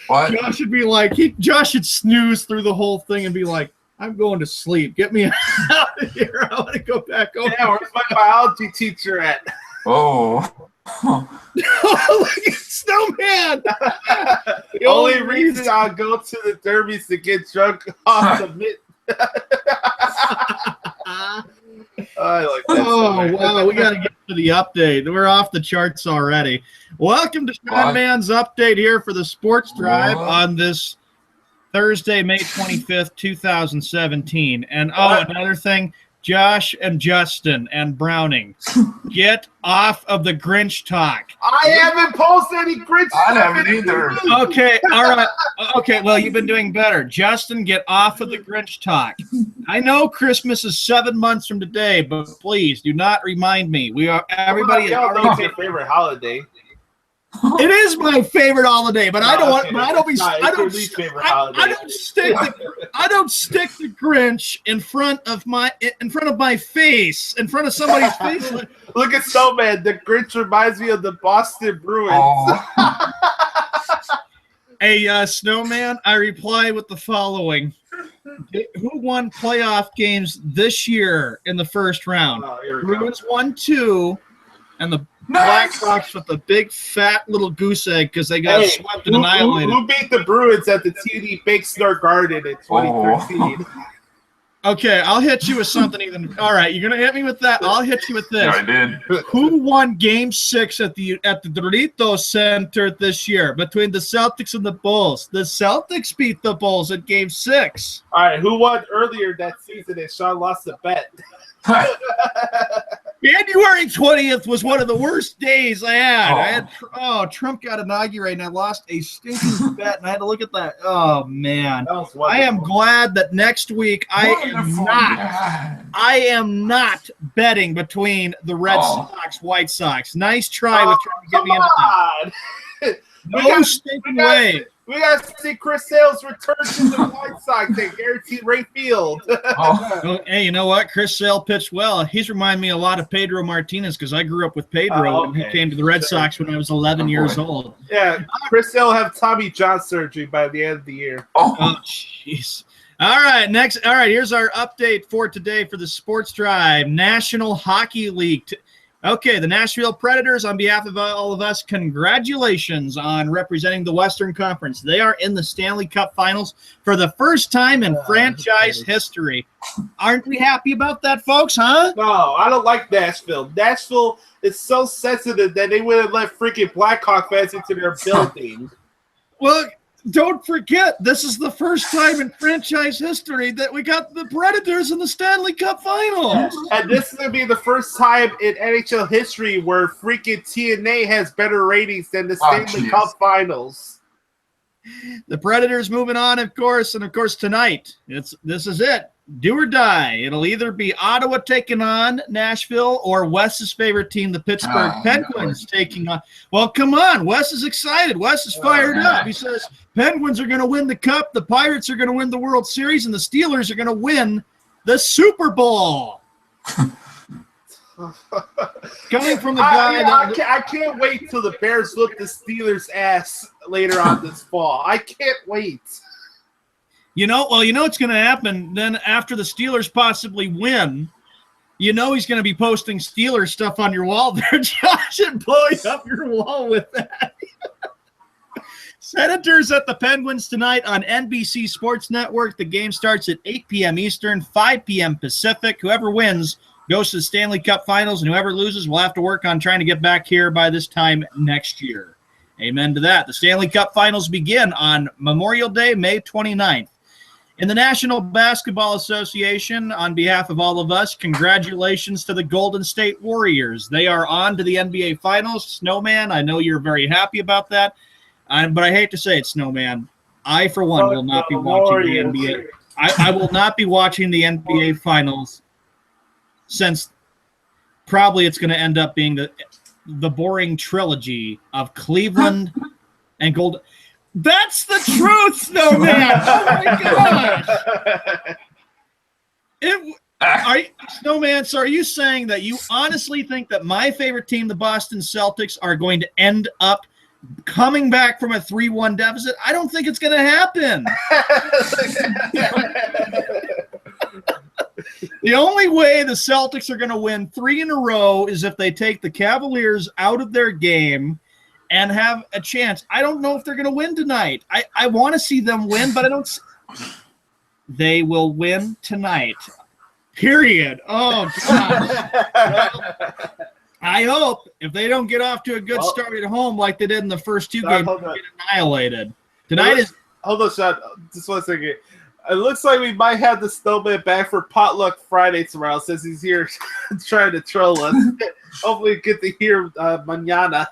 What? Josh would be like, Josh should snooze through the whole thing and be like, I'm going to sleep. Get me out of here. I want to go back home. Yeah, where's my biology teacher at? Oh. Look at Snowman. The only reason I'll go to the derbies to get drunk off the mitt. I like that. Oh, wow. We got to get to the update. We're off the charts already. Welcome to Sean Man's update here for the Sports Drive on this Thursday, May 25th, 2017. And another thing, Josh and Justin and Browning, get off of the Grinch talk. I haven't posted any Grinch I talk. haven't either. Okay, all right. Okay, well, you've been doing better. Justin, get off of the Grinch talk. I know Christmas is 7 months from today, but please do not remind me. Everybody is Y'all know it's your favorite holiday. It is my favorite holiday, but I don't stick the Grinch in front of my face, in front of somebody's face. Look at Snowman. The Grinch reminds me of the Boston Bruins. Oh. Hey, Snowman, I reply with the following. Who won playoff games this year in the first round? Bruins won 2, and the Black Sox with the big fat little goose egg because they got swept and annihilated. Who beat the Bruins at the TD Big Star Garden in 2013? Okay, I'll hit you with something even. All right, you're gonna hit me with that. I'll hit you with this. Yeah, I did. Who won Game 6 at the Doritos Center this year between the Celtics and the Bulls? The Celtics beat the Bulls at Game 6. All right, who won earlier that season and Sean lost a bet? January 20th was one of the worst days I had. Trump got inaugurated and I lost a stinking bet and I had to look at that. Oh man. I am glad that next week I am not betting between the Red Sox, White Sox. Nice try with trying to get me into that. No stinking way. We got to see Chris Sale's return to the White Sox and guaranteed right field. Hey, you know what? Chris Sale pitched well. He's reminded me a lot of Pedro Martinez because I grew up with Pedro and he came to the Red Sox when I was 11 years old. Yeah, Chris Sale will have Tommy John surgery by the end of the year. Oh, jeez. All right, next. All right, here's our update for today for the Sports Drive. National Hockey League. Okay, the Nashville Predators, on behalf of all of us, congratulations on representing the Western Conference. They are in the Stanley Cup Finals for the first time in franchise history. Aren't we happy about that, folks, huh? No, I don't like Nashville. Nashville is so sensitive that they wouldn't let freaking Blackhawk fans into their building. Well, don't forget, this is the first time in franchise history that we got the Predators in the Stanley Cup Finals. And this is going to be the first time in NHL history where freaking TNA has better ratings than the Stanley Cup Finals. The Predators moving on, of course, and of course tonight, this is it. Do or die. It'll either be Ottawa taking on Nashville or Wes's favorite team, the Pittsburgh Penguins, taking on. Well, come on. Wes is excited. Wes is fired up. He says Penguins are going to win the Cup, the Pirates are going to win the World Series, and the Steelers are going to win the Super Bowl. Coming from the guy I can't wait till the Bears whip the Steelers' ass later on this fall. I can't wait. You know what's going to happen then after the Steelers possibly win. You know he's going to be posting Steelers stuff on your wall there, Josh, and blowing up your wall with that. Senators at the Penguins tonight on NBC Sports Network. The game starts at 8 p.m. Eastern, 5 p.m. Pacific. Whoever wins goes to the Stanley Cup Finals, and whoever loses will have to work on trying to get back here by this time next year. Amen to that. The Stanley Cup Finals begin on Memorial Day, May 29th. In the National Basketball Association, on behalf of all of us, congratulations to the Golden State Warriors. They are on to the NBA Finals. Snowman, I know you're very happy about that, but I hate to say it, Snowman. I, for one, will not be watching the NBA. I will not be watching the NBA Finals since probably it's going to end up being the boring trilogy of Cleveland and Golden. That's the truth, Snowman. Oh my gosh. Snowman, so are you saying that you honestly think that my favorite team, the Boston Celtics, are going to end up coming back from a 3-1 deficit? I don't think it's going to happen. The only way the Celtics are going to win 3 in a row is if they take the Cavaliers out of their game and have a chance. I don't know if they're going to win tonight. I want to see them win, but I don't. They will win tonight. Period. Oh, God. I hope if they don't get off to a good start at home like they did in the first 2 games, they'll get annihilated. Tonight is. Hold on, Sean. Just 1 second. It looks like we might have the Snowman back for Potluck Friday tomorrow since he's here trying to troll us. Hopefully, we get to hear mañana.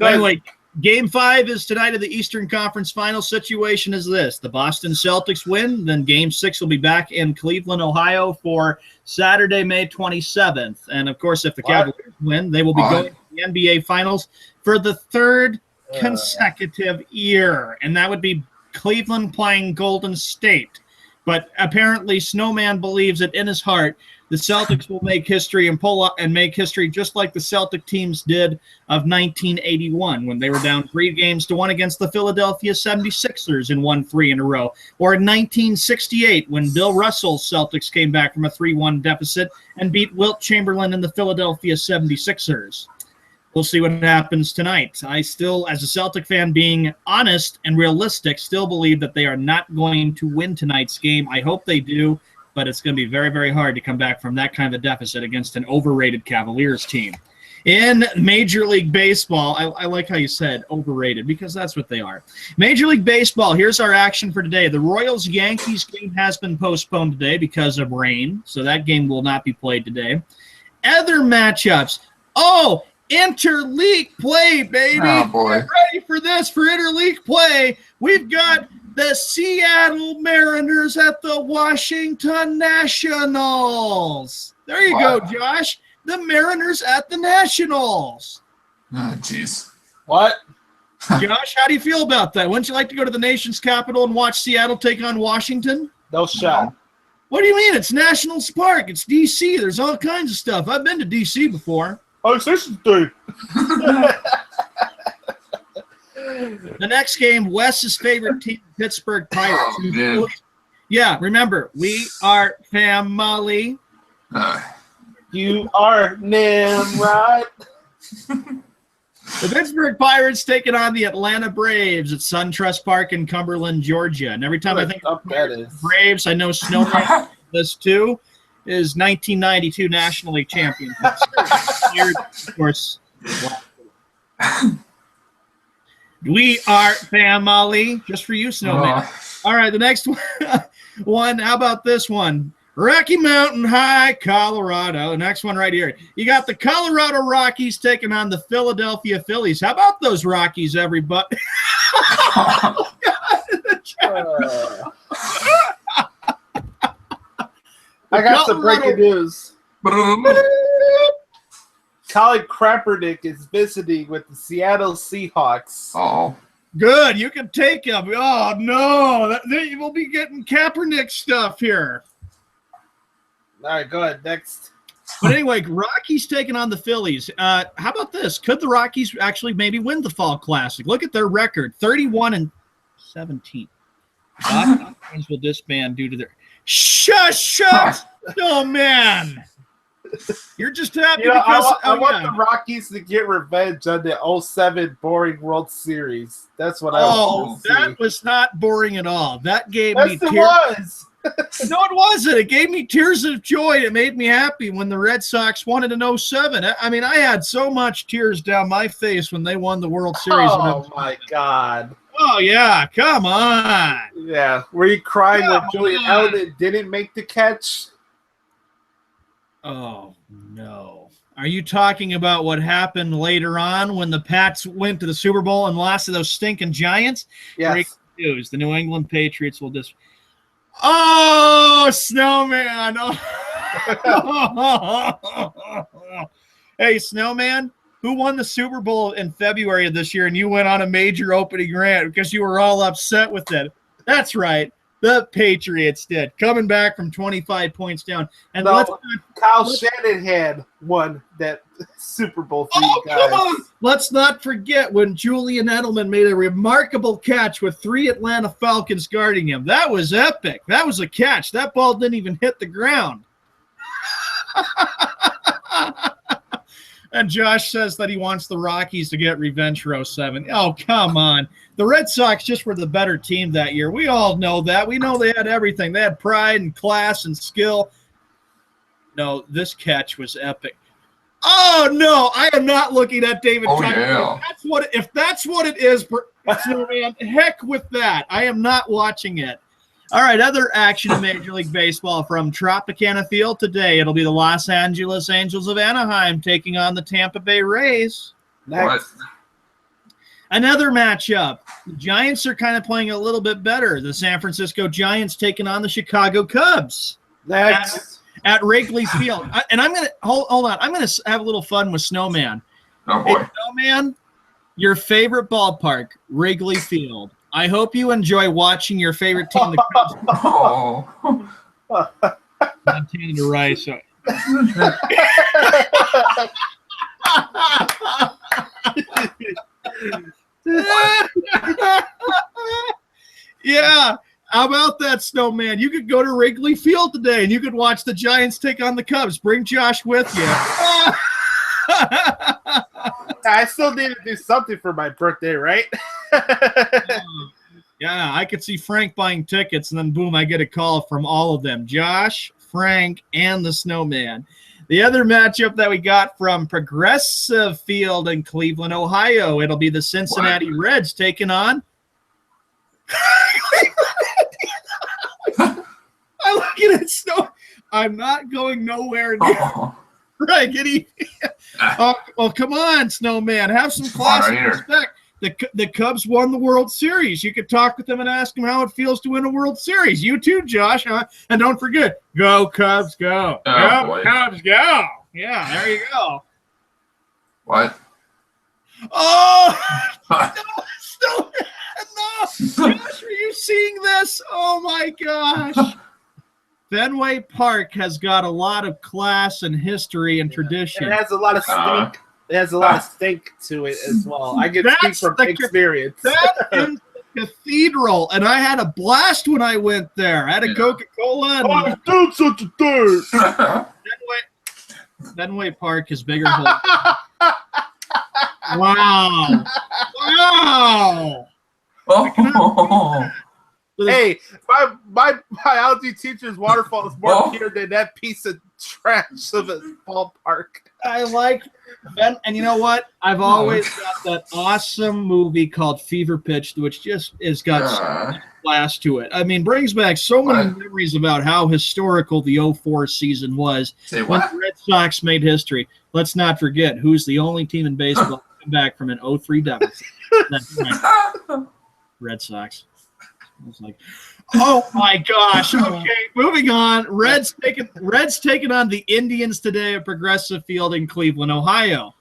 Anyway, Game 5 is tonight of the Eastern Conference Final. Situation is this. The Boston Celtics win. Then Game 6 will be back in Cleveland, Ohio for Saturday, May 27th. And, of course, if the Cavaliers win, they will be going to the NBA Finals for the 3rd consecutive year. And that would be Cleveland playing Golden State. But apparently Snowman believes that in his heart the Celtics will make history and pull up and make history just like the Celtic teams did of 1981 when they were down 3-1 against the Philadelphia 76ers and won 3 in a row. Or in 1968 when Bill Russell's Celtics came back from a 3-1 deficit and beat Wilt Chamberlain and the Philadelphia 76ers. We'll see what happens tonight. I still, as a Celtic fan, being honest and realistic, still believe that they are not going to win tonight's game. I hope they do, but it's going to be very, very hard to come back from that kind of a deficit against an overrated Cavaliers team. In Major League Baseball, I like how you said overrated because that's what they are. Major League Baseball, here's our action for today. The Royals-Yankees game has been postponed today because of rain, so that game will not be played today. Other matchups. Interleague play, baby. Oh, boy. Get ready for this, for interleague play. We've got the Seattle Mariners at the Washington Nationals. There you go, Josh. The Mariners at the Nationals. Oh, jeez. What? Josh, how do you feel about that? Wouldn't you like to go to the nation's capital and watch Seattle take on Washington? No shot. What do you mean? It's Nationals Park. It's D.C. There's all kinds of stuff. I've been to D.C. before. Oh, this is dude. The next game, Wes's favorite team, Pittsburgh Pirates. Oh, yeah, remember, we are family. You are Nimrod. The Pittsburgh Pirates taking on the Atlanta Braves at SunTrust Park in Cumberland, Georgia. And every time I think of Braves, I know Snowman this too. Is 1992 National League championship. Of course. We are family. Just for you, Snowman. All right, the next one. How about this one? Rocky Mountain High, Colorado. The next one right here. You got the Colorado Rockies taking on the Philadelphia Phillies. How about those Rockies, everybody? I got some breaking news. Colin Kaepernick is visiting with the Seattle Seahawks. Oh. Good. You can take him. Oh, no. We'll be getting Kaepernick stuff here. All right, go ahead. Next. But anyway, Rockies taking on the Phillies. How about this? Could the Rockies actually maybe win the Fall Classic? Look at their record, 31-17. Rockies will disband due to their shush. Oh, man. You're just happy because I want the Rockies to get revenge on the 07 boring World Series. That's what I want to see. That was not boring at all. That gave me tears. Was. No, it wasn't. It gave me tears of joy. It made me happy when the Red Sox won it in 07. I mean, I had so much tears down my face when they won the World Series. Oh, my God. Oh, yeah. Come on. Yeah. Were you crying when Julian Edelman didn't make the catch? Oh, no. Are you talking about what happened later on when the Pats went to the Super Bowl and lost to those stinking Giants? Yes. Breaking news. The New England Patriots will just... Oh, Snowman. Oh. Hey, Snowman, who won the Super Bowl in February of this year, and you went on a major opening rant because you were all upset with it. That's right. The Patriots did, coming back from 25 points down. And Kyle Shanahan won that Super Bowl for you guys. Come on. Let's not forget when Julian Edelman made a remarkable catch with 3 Atlanta Falcons guarding him. That was epic. That was a catch. That ball didn't even hit the ground. And Josh says that he wants the Rockies to get revenge for 07. Oh, come on. The Red Sox just were the better team that year. We all know that. We know they had everything. They had pride and class and skill. No, this catch was epic. Oh, no, I am not looking at David Tucker. Yeah. If that's what it is, man, heck with that. I am not watching it. All right, other action in Major League Baseball from Tropicana Field today. It'll be the Los Angeles Angels of Anaheim taking on the Tampa Bay Rays. Next. Another matchup. The Giants are kind of playing a little bit better. The San Francisco Giants taking on the Chicago Cubs. Next. At Wrigley Field. And I'm going to – hold on. I'm going to have a little fun with Snowman. Oh, boy. Hey, Snowman, your favorite ballpark, Wrigley Field. I hope you enjoy watching your favorite team, the Cubs. Oh. Montana to Rice. Yeah. How about that, Snowman? You could go to Wrigley Field today, and you could watch the Giants take on the Cubs. Bring Josh with you. I still need to do something for my birthday, right? Yeah, I could see Frank buying tickets, and then boom, I get a call from all of them. Josh, Frank, and the Snowman. The other matchup that we got from Progressive Field in Cleveland, Ohio, it'll be the Cincinnati Reds taking on I'm looking at Snow. I'm not going nowhere near. Right, get even. Well, come on, Snowman. Have some class and respect. The Cubs won the World Series. You could talk with them and ask them how it feels to win a World Series. You too, Josh. Huh? And don't forget, go Cubs, go. Go Cubs, go. Yeah, there you go. What? Oh, no, Snowman, no. Josh, are you seeing this? Oh, my gosh. Fenway Park has got a lot of class and history and tradition. It has a lot of stink. It has a lot of stink to it as well. I can speak from experience. That is the cathedral, and I had a blast when I went there. I had a Coca-Cola. And I've done such a thing. Fenway Park is bigger. Wow. Wow. Oh. Hey, my biology teacher's waterfall is more pure than that piece of trash of a ballpark. I like Ben, and you know what? I've always got that awesome movie called Fever Pitch, which just has got so much class to it. I mean, brings back so many memories about how historical the 04 season was when the Red Sox made history. Let's not forget who's the only team in baseball to come back from an 03 deficit. That's right. Red Sox. I was like, oh my gosh. Okay, moving on. Reds taking on the Indians today at Progressive Field in Cleveland, Ohio.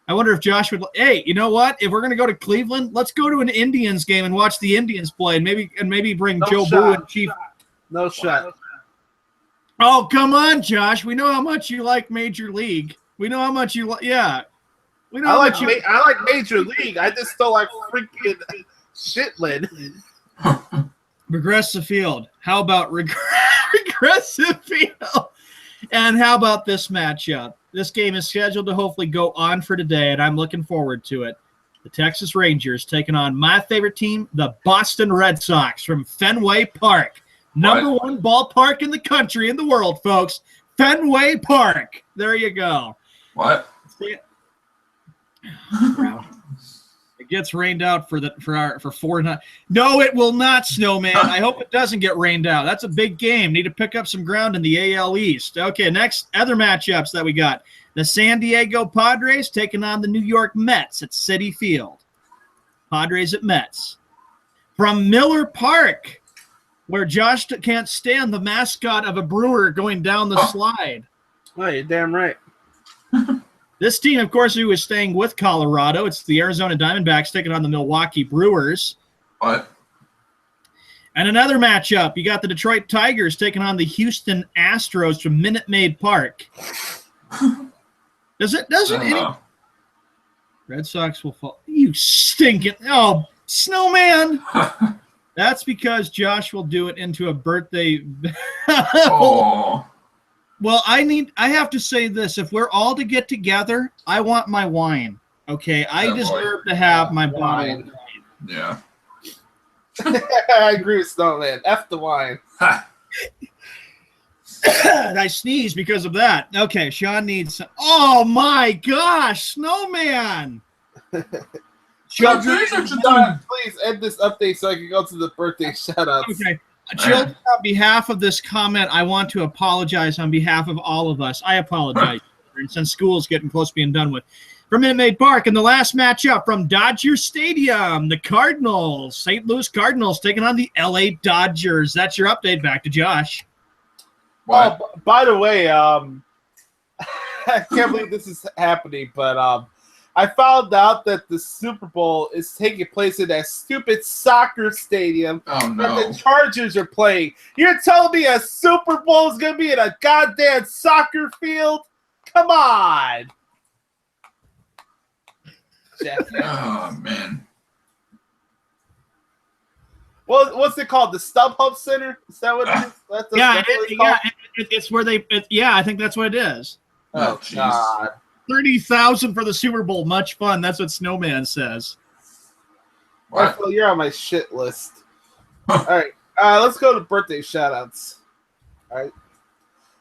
I wonder if Josh would. Hey, you know what? If we're gonna go to Cleveland, let's go to an Indians game and watch the Indians play, and maybe bring Joe Boo and Chief. No shot. Oh, come on, Josh. We know how much you like Major League. We know how much you like. Yeah. We know. I like Major League. I just don't like freaking Shitland. Progressive Field. How about Progressive Field? And how about this matchup? This game is scheduled to hopefully go on for today, and I'm looking forward to it. The Texas Rangers taking on my favorite team, the Boston Red Sox from Fenway Park. Number one ballpark in the country, in the world, folks. Fenway Park. There you go. What? It gets rained out for 4 nights. No, it will not, Snowman. I hope it doesn't get rained out. That's a big game. Need to pick up some ground in the AL East. Okay, next, other matchups that we got. The San Diego Padres taking on the New York Mets at Citi Field. Padres at Mets. From Miller Park, where Josh can't stand the mascot of a brewer going down the slide. Oh, you're damn right. This team, of course, who is staying with Colorado, it's the Arizona Diamondbacks taking on the Milwaukee Brewers. What? And another matchup, you got the Detroit Tigers taking on the Houston Astros from Minute Maid Park. Doesn't any Red Sox will fall? You stinking snowman! That's because Josh will do it into a birthday. Oh. Well, I have to say this: if we're all to get together, I want my wine. Okay, I deserve to have my bottle of wine. Yeah. I agree with Snowman. F the wine. I sneezed because of that. Okay, Sean needs some. Oh my gosh, Snowman! Children, please end this update so I can go to the birthday shoutouts. Okay. Children, on behalf of this comment, I want to apologize on behalf of all of us. I apologize. Since school's getting close to being done with. From Minute Maid Park, in the last matchup from Dodger Stadium, the Cardinals, St. Louis Cardinals, taking on the LA Dodgers. That's your update. Back to Josh. What? Oh, by the way, I can't believe this is happening, but I found out that the Super Bowl is taking place in that stupid soccer stadium that the Chargers are playing. You're telling me a Super Bowl is going to be in a goddamn soccer field? Come on. Oh, man. Well, what's it called? The StubHub Center? Is that what it is? It's where they. I think that's what it is. Oh, God. 30,000 for the Super Bowl. Much fun. That's what Snowman says. What? Well, you're on my shit list. All right. Let's go to birthday shout-outs. All right.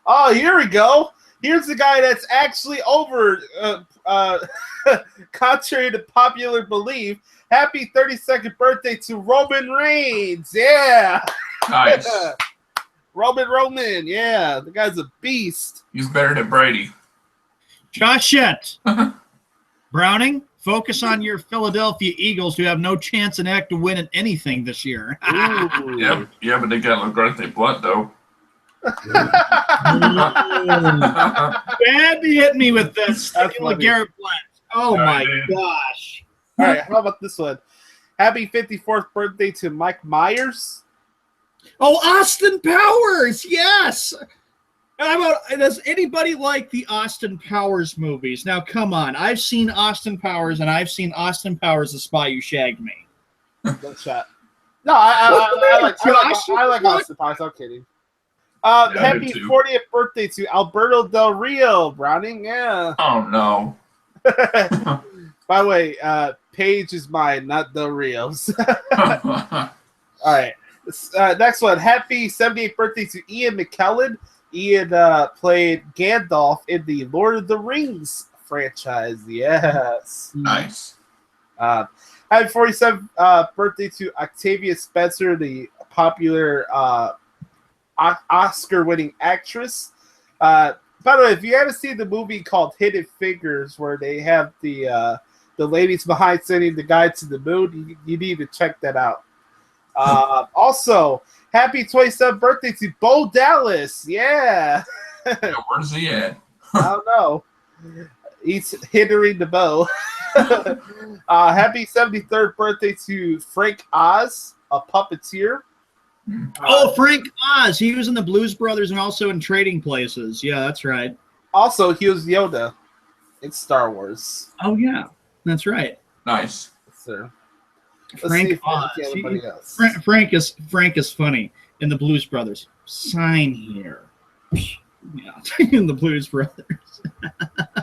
Oh, here we go. Here's the guy that's actually over, contrary to popular belief. Happy 32nd birthday to Roman Reigns. Yeah. Nice. Roman. Yeah. The guy's a beast. He's better than Brady. Joshette. Browning, focus on your Philadelphia Eagles, who have no chance in heck to win at anything this year. Yeah, but they got LeGarrette Blunt, though. Bad to hit me with this. LeGarrette Blunt. Oh, my gosh. All right, how about this one? Happy 54th birthday to Mike Myers. Oh, Austin Powers, yes. Does anybody like the Austin Powers movies? Now, come on. I've seen Austin Powers, and I've seen Austin Powers, The Spy Who Shagged Me. Good shot. No, I like Austin Powers. I'm kidding. Happy 40th birthday to Alberto Del Rio, Browning. Yeah. Oh, no. By the way, Paige is mine, not Del Rio's. All right. Next one. Happy 78th birthday to Ian McKellen. Ian played Gandalf in the Lord of the Rings franchise. Yes. Nice. Happy 47th birthday to Octavia Spencer, the popular Oscar-winning actress. By the way, if you haven't seen the movie called Hidden Figures, where they have the ladies behind sending the guy to the moon, you need to check that out. Also, happy 27th birthday to Bo Dallas. Yeah. Where's he at? I don't know. He's hindering the bow. Happy 73rd birthday to Frank Oz, a puppeteer. Frank Oz. He was in the Blues Brothers and also in Trading Places. Yeah, that's right. Also, he was Yoda in Star Wars. Oh, yeah. That's right. Nice. Yes, sir. Frank Oz. Frank is funny in the Blues Brothers. Sign here. Yeah, in the Blues Brothers.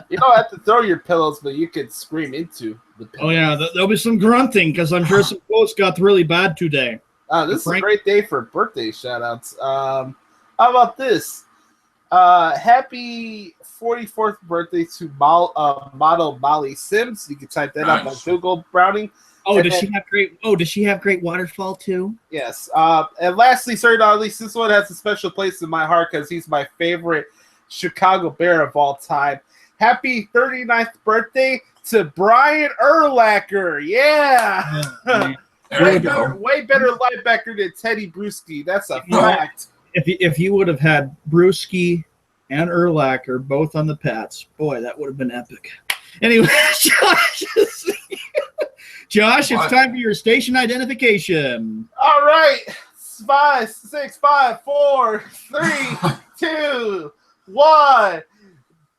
You don't have to throw your pillows, but you could scream into the pillows. Oh, yeah. There'll be some grunting because I'm sure some quotes got really bad today. This is a great day for birthday shout-outs. How about this? Happy 44th birthday to model Molly Sims. You can type that up on Google, Browning. Does she have great waterfall too? Yes. And lastly, sorry, not least, this one has a special place in my heart because he's my favorite Chicago Bear of all time. Happy 39th birthday to Brian Urlacher. Yeah. Way better linebacker than Teddy Bruschi. That's a fact. If you would have had Bruschi and Urlacher both on the Pats. Boy, that would have been epic. Anyway, Josh, it's time for your station identification. All right. 5, 6, 5, 4, 3, 2, 1.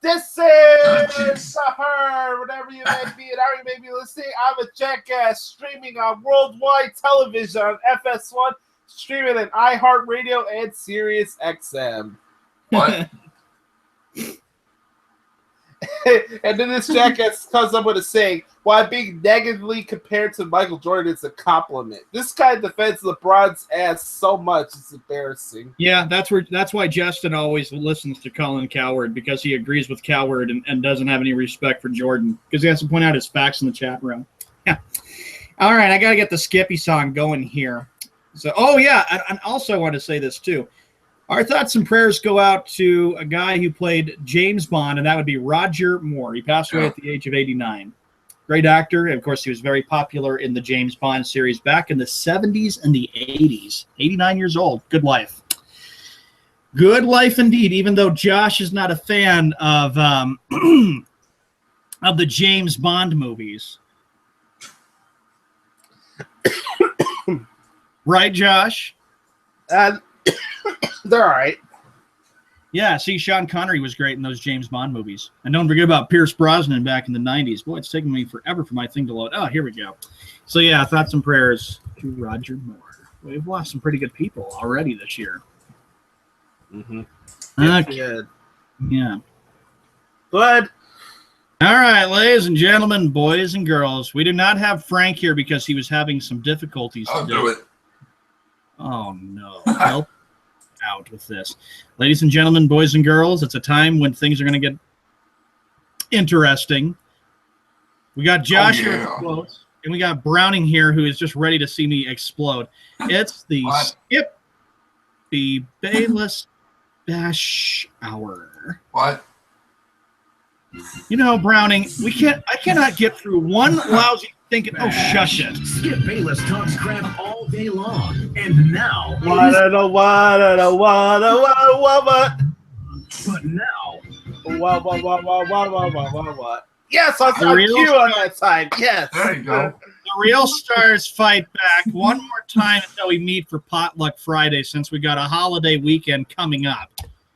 This is her, whatever you may be, and how you may be listening. I'm a jackass streaming on worldwide television on FS1, streaming on iHeartRadio and Sirius XM. What? And then this jackass comes up with a saying, why being negatively compared to Michael Jordan is a compliment. This guy defends LeBron's ass so much, it's embarrassing. Yeah, that's why Justin always listens to Colin Cowherd, because he agrees with Cowherd and doesn't have any respect for Jordan, because he has to point out his facts in the chat room. Yeah. All right, I got to get the Skippy song going here. So, and also I want to say this too. Our thoughts and prayers go out to a guy who played James Bond, and that would be Roger Moore. He passed away at the age of 89. Great actor. And of course, he was very popular in the James Bond series back in the 70s and the 80s. 89 years old. Good life. Good life indeed, even though Josh is not a fan of of the James Bond movies. Right, Josh? They're all right. Yeah, see, Sean Connery was great in those James Bond movies. And don't forget about Pierce Brosnan back in the 90s. Boy, it's taking me forever for my thing to load. Oh, here we go. So, yeah, thoughts and prayers to Roger Moore. We've lost some pretty good people already this year. Mm-hmm. Okay. Yeah. Good. All right, ladies and gentlemen, boys and girls. We do not have Frank here because he was having some difficulties I'll today. do it. Oh, no. Help out with this. Ladies and gentlemen, boys and girls, it's a time when things are going to get interesting. We got Josh here at the close, and we got Browning here who is just ready to see me explode. It's the Skip the Bayless Bash Hour. What? You know, Browning, I cannot get through one lousy thinking. Oh, shush it. Skip Bayless talks crap all day long, and now. What? But now. What? Yes, I saw The real Q on that side. Yes. There you go. The real stars fight back one more time until we meet for Potluck Friday, since we got a holiday weekend coming up.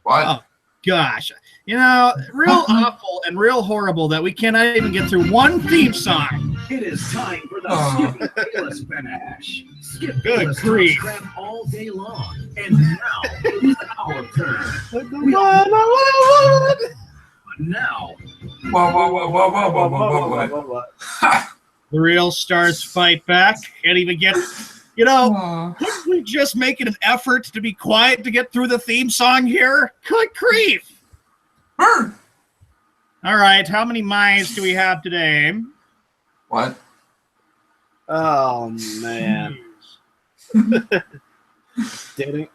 What? Oh, gosh. You know, real awful and real horrible that we cannot even get through one theme song. It is time for the Skip Bayless Bash. Skip Good Bayless grief. talks crap all day long, and now it's our turn. But now. What? The real stars fight back. Can't even get, couldn't we just make it an effort to be quiet to get through the theme song here? Good grief. Bird. All right, how many mice do we have today? What? Oh man. Did it.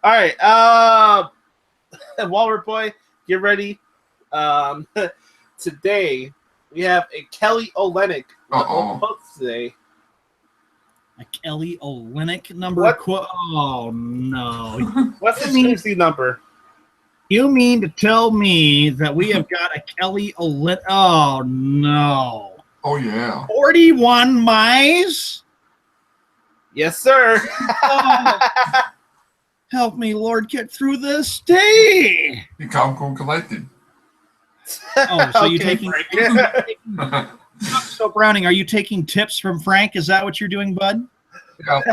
All right. Walrus Boy, get ready. Today we have a Kelly Olynyk today. A Kelly Olynyk number? What? Oh, no. What's his jersey number? You mean to tell me that we have got a Kelly Olynyk? Oh, no. Oh, yeah. 41 mice? Yes, sir. Oh, help me, Lord, get through this day. You come collected. Oh, so you Okay, taking... Frank. So, Browning, are you taking tips from Frank? Is that what you're doing, bud? Yeah.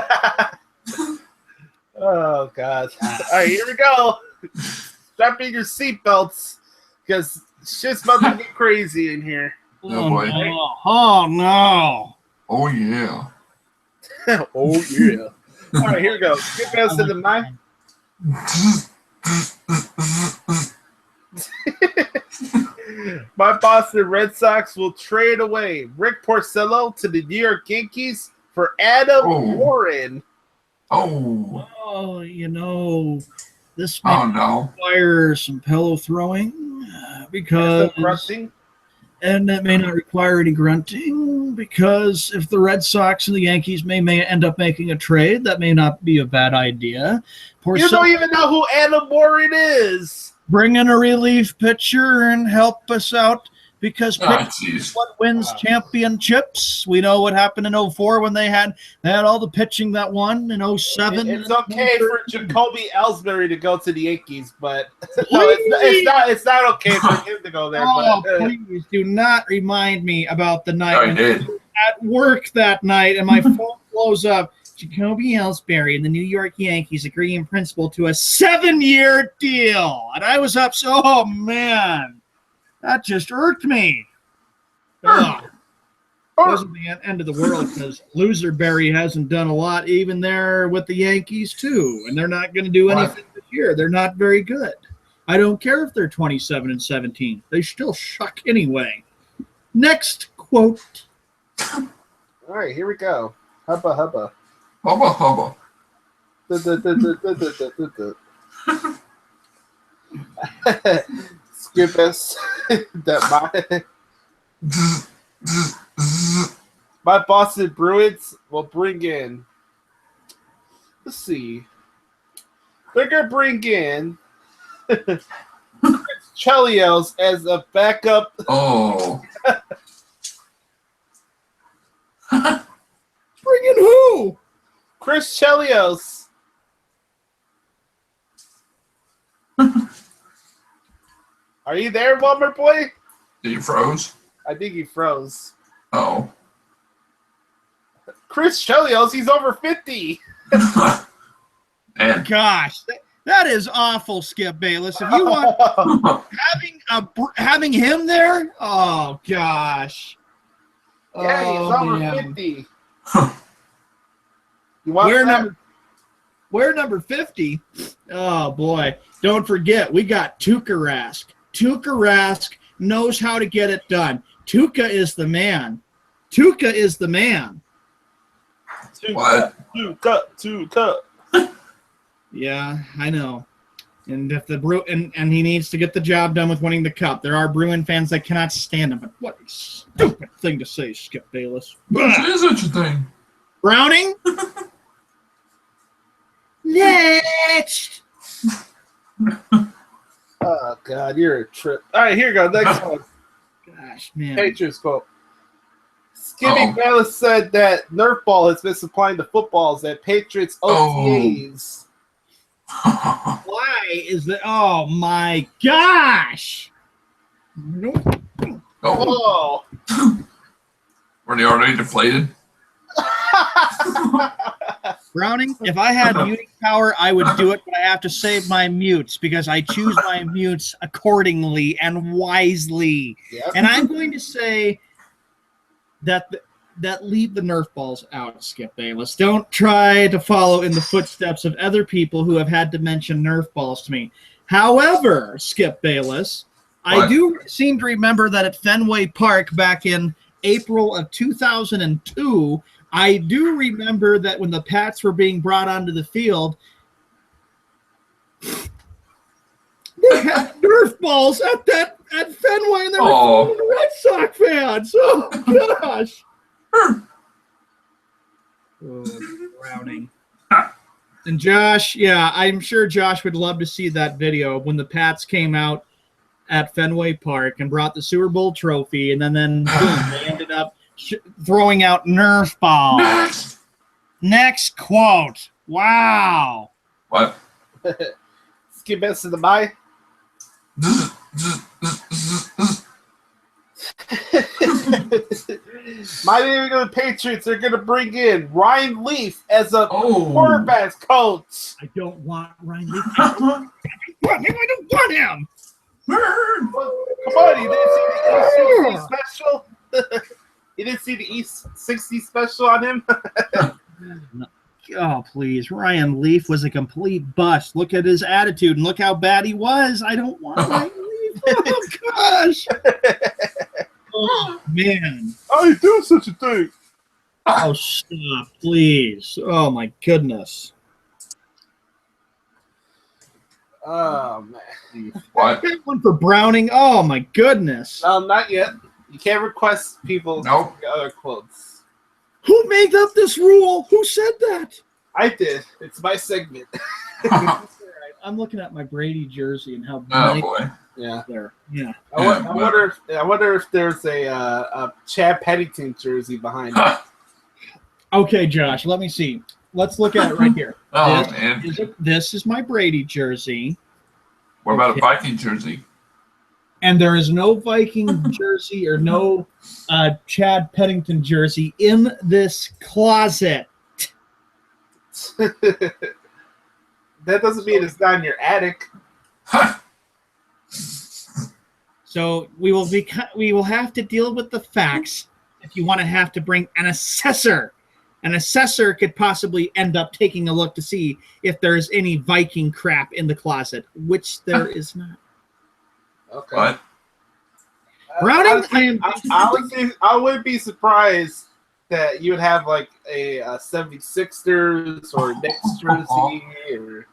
Oh, God. All right, here we go. Strap in your seatbelts, because shit's about to get crazy in here. Oh, boy. No. Oh, no. Oh, yeah. Oh, yeah. All right, here we go. Get back to the mic. My Boston Red Sox will trade away Rick Porcello to the New York Yankees for Adam Warren. Oh. Oh, this may No. require some pillow throwing because, and that may not require any grunting because if the Red Sox and the Yankees may end up making a trade, that may not be a bad idea. You don't even know who Adam Warren is. Bring in a relief pitcher and help us out because pitching is what wins championships. We know what happened in 04 when they had all the pitching that won in 07. It's okay for Jacoby Ellsbury to go to the Yankees, but no, it's not okay for him to go there. Oh, please do not remind me about the night when I was at work that night and my phone blows up. Jacoby Ellsbury and the New York Yankees agree in principle to a 7-year deal. And I was up, oh, man. That just irked me. It wasn't the end of the world because Loserberry hasn't done a lot even there with the Yankees, too. And they're not going to do anything this year. They're not very good. I don't care if they're 27-17. They still suck anyway. Next quote. All right, here we go. Hubba hubba. Hubba hubba. Skip us. That my Boston Bruins will bring in. Let's see. They're gonna bring in Chelios as a backup. Oh. Bring in who? Chris Chelios. Are you there, Walmart boy? He froze? I think he froze. Oh. Chris Chelios, he's over 50. Man. Gosh, that is awful, Skip Bayless. If you want having him there, oh gosh. Yeah, he's over 50. You want We're number 50. Oh boy. Don't forget, we got Tuukka Rask. Tuukka Rask knows how to get it done. Tuukka is the man. Tuukka is the man. What? Tuukka. Yeah, I know. And if the and he needs to get the job done with winning the cup. There are Bruin fans that cannot stand him. But what a stupid thing to say, Skip Bayless. It is such a thing. Browning? Next. Oh God, you're a trip. All right, here we go. Next one. Gosh, man. Patriots quote. Skippy Bayless said that Nerf ball has been supplying the footballs at Patriots OTAs. Why is that? Oh my gosh! Nope. Oh. Were they already deflated? Browning, if I had muting power, I would do it, but I have to save my mutes because I choose my mutes accordingly and wisely. Yep. And I'm going to say that leave the Nerf balls out, Skip Bayless. Don't try to follow in the footsteps of other people who have had to mention Nerf balls to me. However, Skip Bayless, what? I do seem to remember that at Fenway Park back in April of 2002, I do remember that when the Pats were being brought onto the field, they had Nerf balls at Fenway, and they were calling the Red Sox fans. Oh gosh! Browning. And Josh, yeah, I'm sure Josh would love to see that video when the Pats came out at Fenway Park and brought the Super Bowl trophy, and then boom, they ended up throwing out Nerf balls. Next quote. Wow. What? Skip us to the bye. My New England Patriots are going to bring in Ryan Leaf as a quarterback's coach. I don't want Ryan Leaf. I don't want him. Come on, you didn't see the E60 special? You didn't see the E60 special on him? Oh, please. Ryan Leaf was a complete bust. Look at his attitude and look how bad he was. I don't want Ryan Leaf. Oh, gosh. Oh, man. I do such a thing. Oh, stop, please. Oh, my goodness. Oh, man. What? That one for Browning. Oh, my goodness. Not yet. You can't request people other quotes. Who made up this rule? Who said that? I did. It's my segment. I'm looking at my Brady jersey and how Oh boy. Yeah. there. Yeah. I wonder if there's a Chad Pennington jersey behind it. Okay, Josh, let me see. Let's look at it right here. Man. This is my Brady jersey. What about a Viking jersey? And there is no Viking jersey or no Chad Pennington jersey in this closet. That doesn't mean it's not in your attic. So we will have to deal with the facts if you want to have to bring an assessor. An assessor could possibly end up taking a look to see if there's any Viking crap in the closet, which there is not. Okay. What? Browning, I wouldn't be surprised that you would have like a 76ers or a Knicks jersey or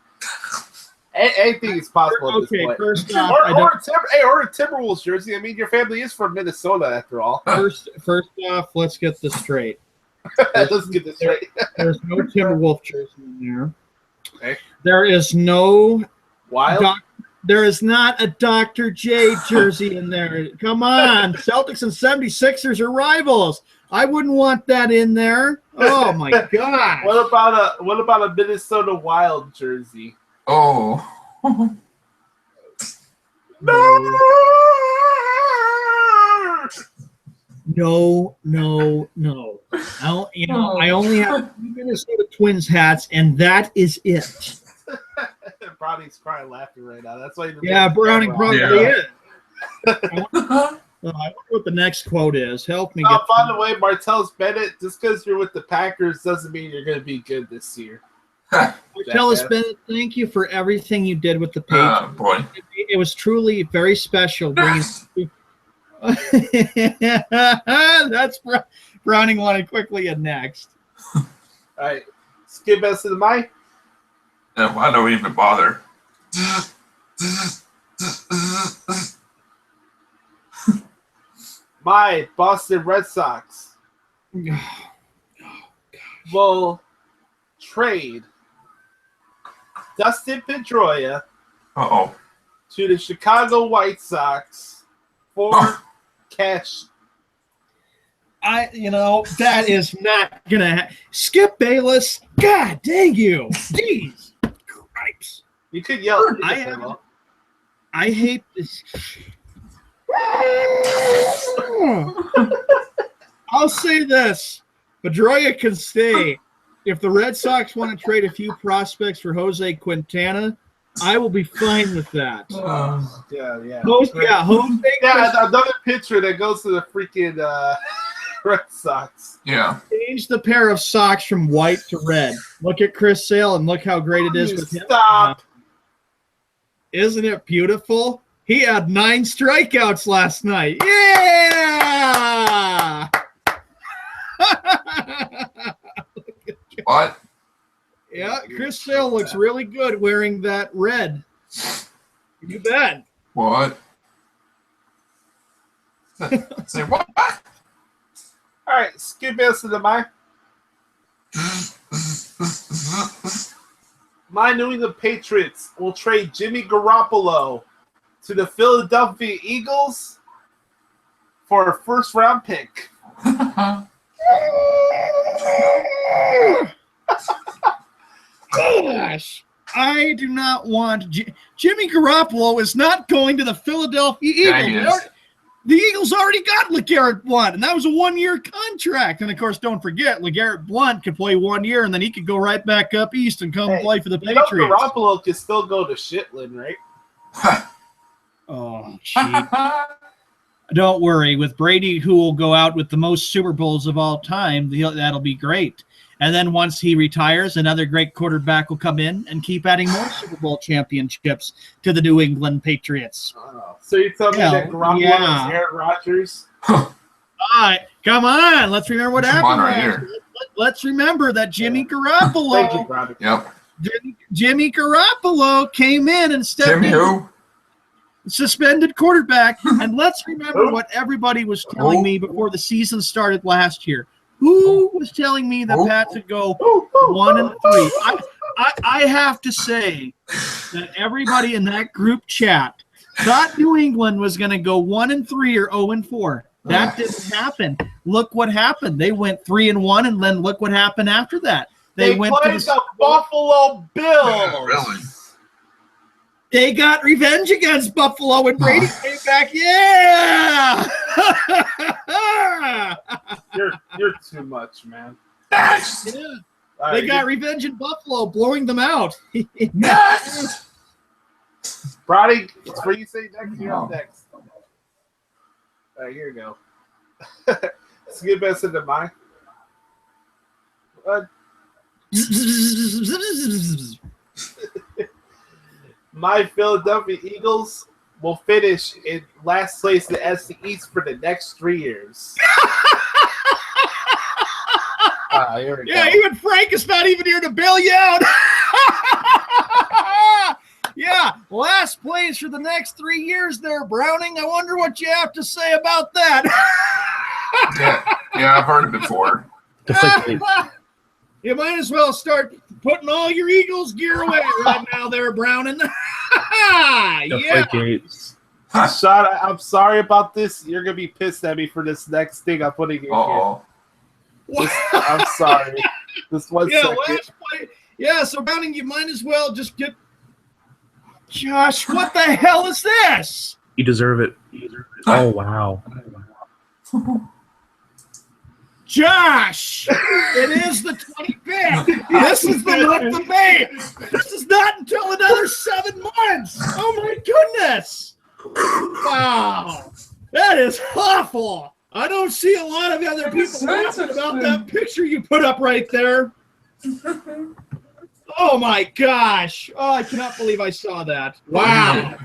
anything is possible at this point. First off, or a Timberwolves jersey. I mean, your family is from Minnesota after all. First off, let's get this straight. Let's get this straight. There's no Timberwolf jersey in there. Okay. There is no Wild. There is not a Dr. J jersey in there. Come on. Celtics and 76ers are rivals. I wouldn't want that in there. Oh my god. What about a Minnesota Wild jersey? Oh. No. I only have 2 Minnesota Twins hats, and that is it. Brownie's crying laughing right now. That's why. Browning probably is. Yeah. I wonder what the next quote is. Help me Oh, get. by the way, Martellus Bennett, just because you're with the Packers doesn't mean you're going to be good this year. Martellus Bennett, thank you for everything you did with the Patriots. Boy. It was truly very special. That's Browning wanted quickly and next. All right, skip us to the mic. Why don't we even bother? My Boston Red Sox will trade Dustin Pedroia to the Chicago White Sox for cash. That is not gonna Skip Bayless. God dang you! Jeez, cripes! You could yell. I hate this. I'll say this: Pedroia can stay. If the Red Sox want to trade a few prospects for Jose Quintana, I will be fine with that. Another pitcher that goes to the freaking Red Sox. Yeah. Change the pair of socks from white to red. Look at Chris Sale and look how great it is with him. Stop. Isn't it beautiful? He had 9 strikeouts last night. Yeah! What? Yeah, Chris Sale looks really good wearing that red. You bet. What? Say what? All right, skip us to the mic. My New England Patriots will trade Jimmy Garoppolo to the Philadelphia Eagles for a first-round pick. Gosh, I do not want Jimmy Garoppolo is not going to the Philadelphia Eagles. The Eagles already got LeGarrette Blount, and that was a 1-year contract. And, of course, don't forget, LeGarrette Blount could play 1 year, and then he could go right back up east and come play for the Patriots. Garoppolo could still go to Shitland, right? Oh, gee. Don't worry. With Brady, who will go out with the most Super Bowls of all time, that'll be great. And then once he retires, another great quarterback will come in and keep adding more Super Bowl championships to the New England Patriots. Oh, so you tell me that Garoppolo is Aaron Rodgers? All right, come on. Let's remember what happened. Let's remember that Jimmy Garoppolo. Yep. Jimmy Garoppolo came in and stepped in. Jimmy who? suspended quarterback. And let's remember what everybody was telling me before the season started last year. Who was telling me the Pats would go 1-3? I have to say that everybody in that group chat thought New England was going to go 1-3 or 0-4. That didn't happen. Look what happened. They went 3-1, and then look what happened after that. They went played the Buffalo Bills. Yeah, really? They got revenge against Buffalo, and Brady came back. Yeah! You're too much, man. Next! Yeah. Right, They got revenge in Buffalo, blowing them out. Next! Brody, it's for you say next. You're up next. All right, here you go. Let's get best into mine. My Philadelphia Eagles will finish in last place in the NFC East for the next 3 years. Here we go. Even Frank is not even here to bail you out. Yeah, last place for the next 3 years there, Browning. I wonder what you have to say about that. Yeah, I've heard it before. You might as well start putting all your Eagles gear away right now there, Browning. Yeah. Sean, I'm sorry about this. You're going to be pissed at me for this next thing I'm putting in here. I'm sorry. This 1 second. Last play. Yeah, so Browning, you might as well just get... Josh, what the hell is this? You deserve it. Oh, wow. Josh, it is the 25th. This is the month of May. This is not until another 7 months. Oh, my goodness. Wow. That is awful. I don't see a lot of other people talking about that picture you put up right there. Oh, my gosh. Oh, I cannot believe I saw that. Wow.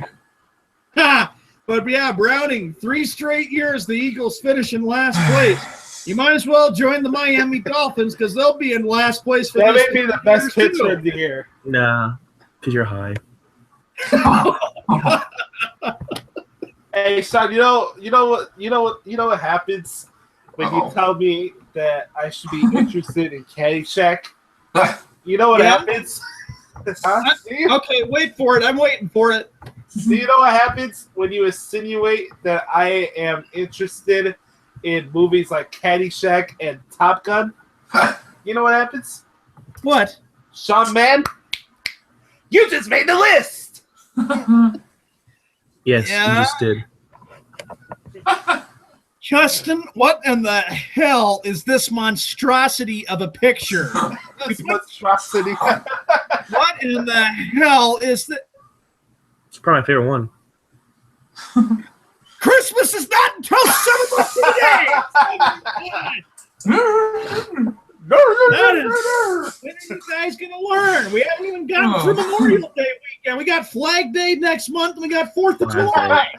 Ha! But, yeah, Browning, 3 straight years the Eagles finish in last place. You might as well join the Miami Dolphins because they'll be in last place for that this. That may be the best pitcher of the year. Nah, because you're high. Hey, Sean, you know what happens when you tell me that I should be interested in Caddyshack? You know what happens? Huh? Okay, wait for it. I'm waiting for it. Do you know what happens when you insinuate that I am interested in movies like Caddyshack and Top Gun? You know what happens? What? Sean, man, you just made the list. Yes, you just did. Justin, what in the hell is this monstrosity of a picture? This monstrosity. What in the hell is that? It's probably my favorite one. Christmas is not until 7 months today. That is, when are you guys going to learn? We haven't even gotten through Memorial Day weekend. We got Flag Day next month, and we got 4th of July.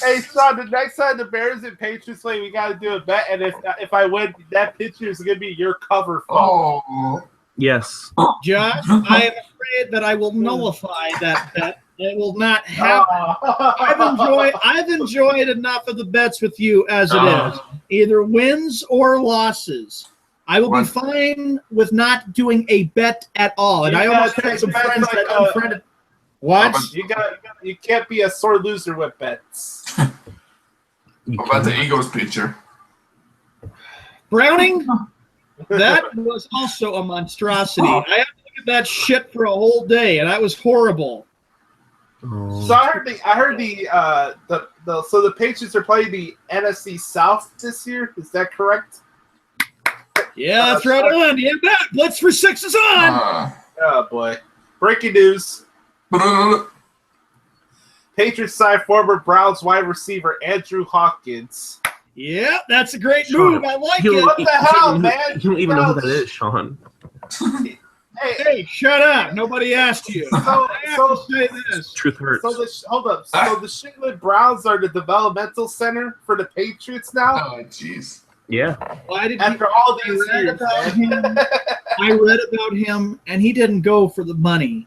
Hey, Sean, the next time the Bears and Patriots play, we got to do a bet, and if I win, that picture is going to be your cover photo. Oh. Yes. Josh, I am afraid that I will nullify that bet. It will not happen. I've enjoyed enough of the bets with you as it is. Either wins or losses. I will be fine with not doing a bet at all. And I almost had some friends that unfriended. What? You can't be a sore loser with bets. What about the Eagles picture? Browning, that was also a monstrosity. I had to look at that shit for a whole day, and that was horrible. Oh. So I heard so the Patriots are playing the NFC South this year. Is that correct? Yeah, that's right on. Yeah, Blitz for 6 is on. Oh boy! Breaking news: Patriots signed former Browns wide receiver Andrew Hopkins. Yeah, that's a great move. I like it. What the hell, man? You don't even know who that is, Sean. Hey, shut up. Nobody asked you. I have to say this. Truth hurts. Hold up. So the Shitland Browns are the developmental center for the Patriots now? Oh, jeez. Yeah. After all these years, I read about him, and he didn't go for the money.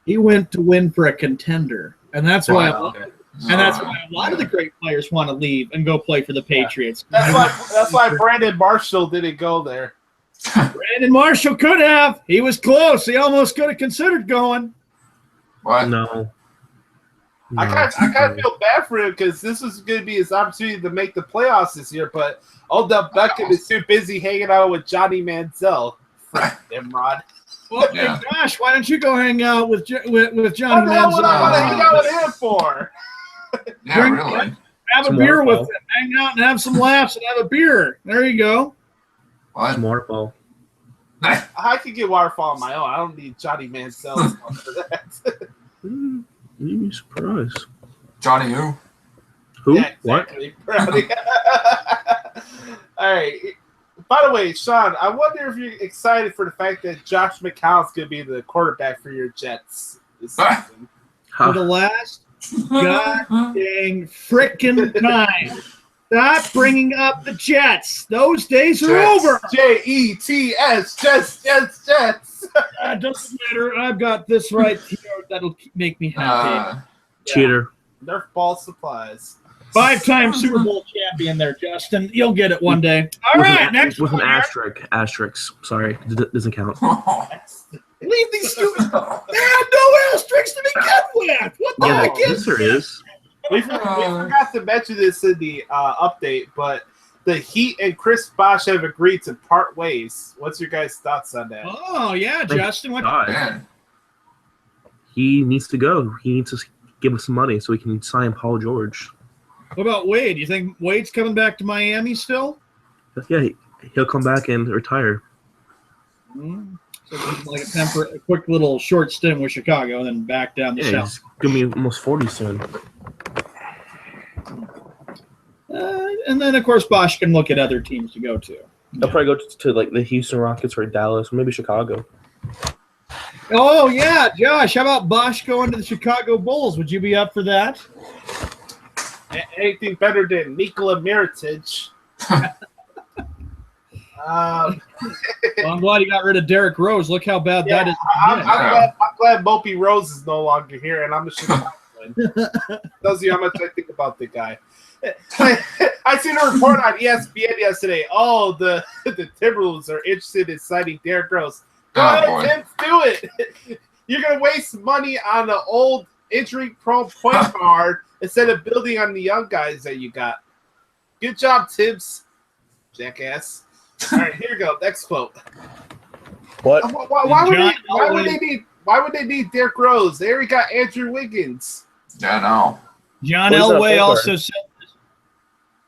He went to win for a contender, and that's why I love it. And that's why a lot of the great players want to leave and go play for the Patriots. That's why Brandon Marshall didn't go there. Brandon Marshall could have. He was close. He almost could have considered going. What? No. I kind of feel bad for him because this was going to be his opportunity to make the playoffs this year, but Odell Beckham is too busy hanging out with Johnny Manziel. Nimrod. Well, Yeah. Josh, why don't you go hang out with Johnny What the hell Manziel? would I want to hang out with him for? Yeah, Drink- really. Have a Some beer with waterfall. him. Hang out and have some laughs and have a beer. There you go. What? Some waterfall. I could get waterfall on my own. I don't need Johnny Manziel for that. You'd be surprised. Johnny who? Who? Yeah, exactly. All right. By the way, Sean, I wonder if you're excited for the fact that Josh McCown's going to be the quarterback for your Jets this season. For the last dang frickin' time. Stop bringing up the Jets. Those days are Jets. over. Jets, Jets. Doesn't matter. I've got this right here. That'll make me happy. Cheater. Nerf ball supplies. 5-time Super Bowl champion there, Justin. You'll get it one day. All right, next With an one here. asterisk. Sorry, doesn't count. Leave these stupid. There are no asterisks to begin with. What the Yeah, heck yes, is there is. We forgot to mention this in the update, but the Heat and Chris Bosh have agreed to part ways. What's your guys' thoughts on that? Oh, yeah, Thank Justin. What? God. Man. He needs to go. He needs to give us some money so we can sign Paul George. What about Wade? You think Wade's coming back to Miami still? Yeah, he'll come back and retire. So it's like a quick little short stint with Chicago and then back down the Yeah, south. he's gonna be almost 40 soon. And then, of course, Bosch can look at other teams to go to. He'll probably go to like the Houston Rockets or Dallas, or maybe Chicago. Oh, yeah, Josh, how about Bosch going to the Chicago Bulls? Would you be up for that? Anything better than Nikola Mirotic? Well, I'm glad he got rid of Derrick Rose. Look how bad that is. I'm glad Mopey Rose is no longer here, and I'm a Chicago fan. Tells you how much I think about the guy. I seen a report on ESPN yesterday. Oh, the Timberwolves are interested in signing Derrick Rose. Go ahead, Tim, do it. You're gonna waste money on the old injury-prone point guard instead of building on the young guys that you got. Good job, Tibbs, jackass. All right, here we go. Next quote. What? Why would they need Derrick Rose? They already got Andrew Wiggins. Yeah, no. John What is that Elway for? also said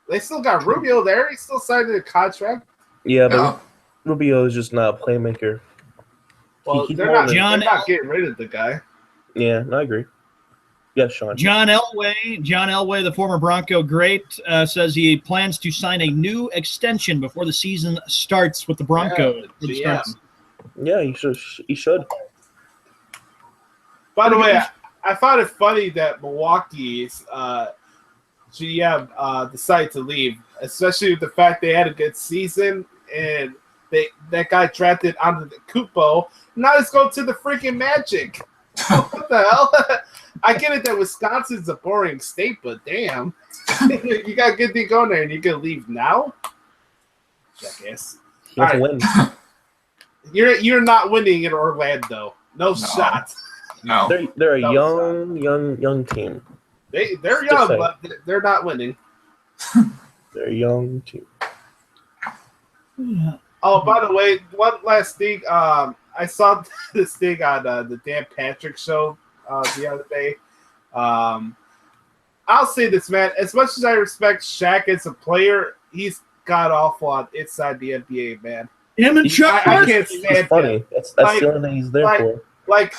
They still got Rubio there. He still signed a contract. Yeah, but Yeah. Rubio is just not a playmaker. Well, He's they're more not, than- they're not getting rid of the guy. Yeah, I agree. Yes, Sean. John Elway, the former Bronco great, says he plans to sign a new extension before the season starts with the Broncos. Yeah. Yeah, he should. By the way, I found it funny that Milwaukee's GM decided to leave, especially with the fact they had a good season and that guy drafted onto the Kupo. Now let's go to the freaking Magic. What the hell? I get it that Wisconsin's a boring state, but damn. You got a good thing going there and you're going to leave now? Jackass. He wants to All win. You're not winning in Orlando. No shot. No. They're a No, young team. They're Just young, saying. but they're not winning. They're a young team. Oh, by the way, one last thing. I saw this thing on the Dan Patrick show the other day. I'll say this, man. As much as I respect Shaq as a player, he's god awful on inside the NBA, man. Him and Chuck I Barkley. can't It's stand funny. him. That's Like- the only thing he's there for. Like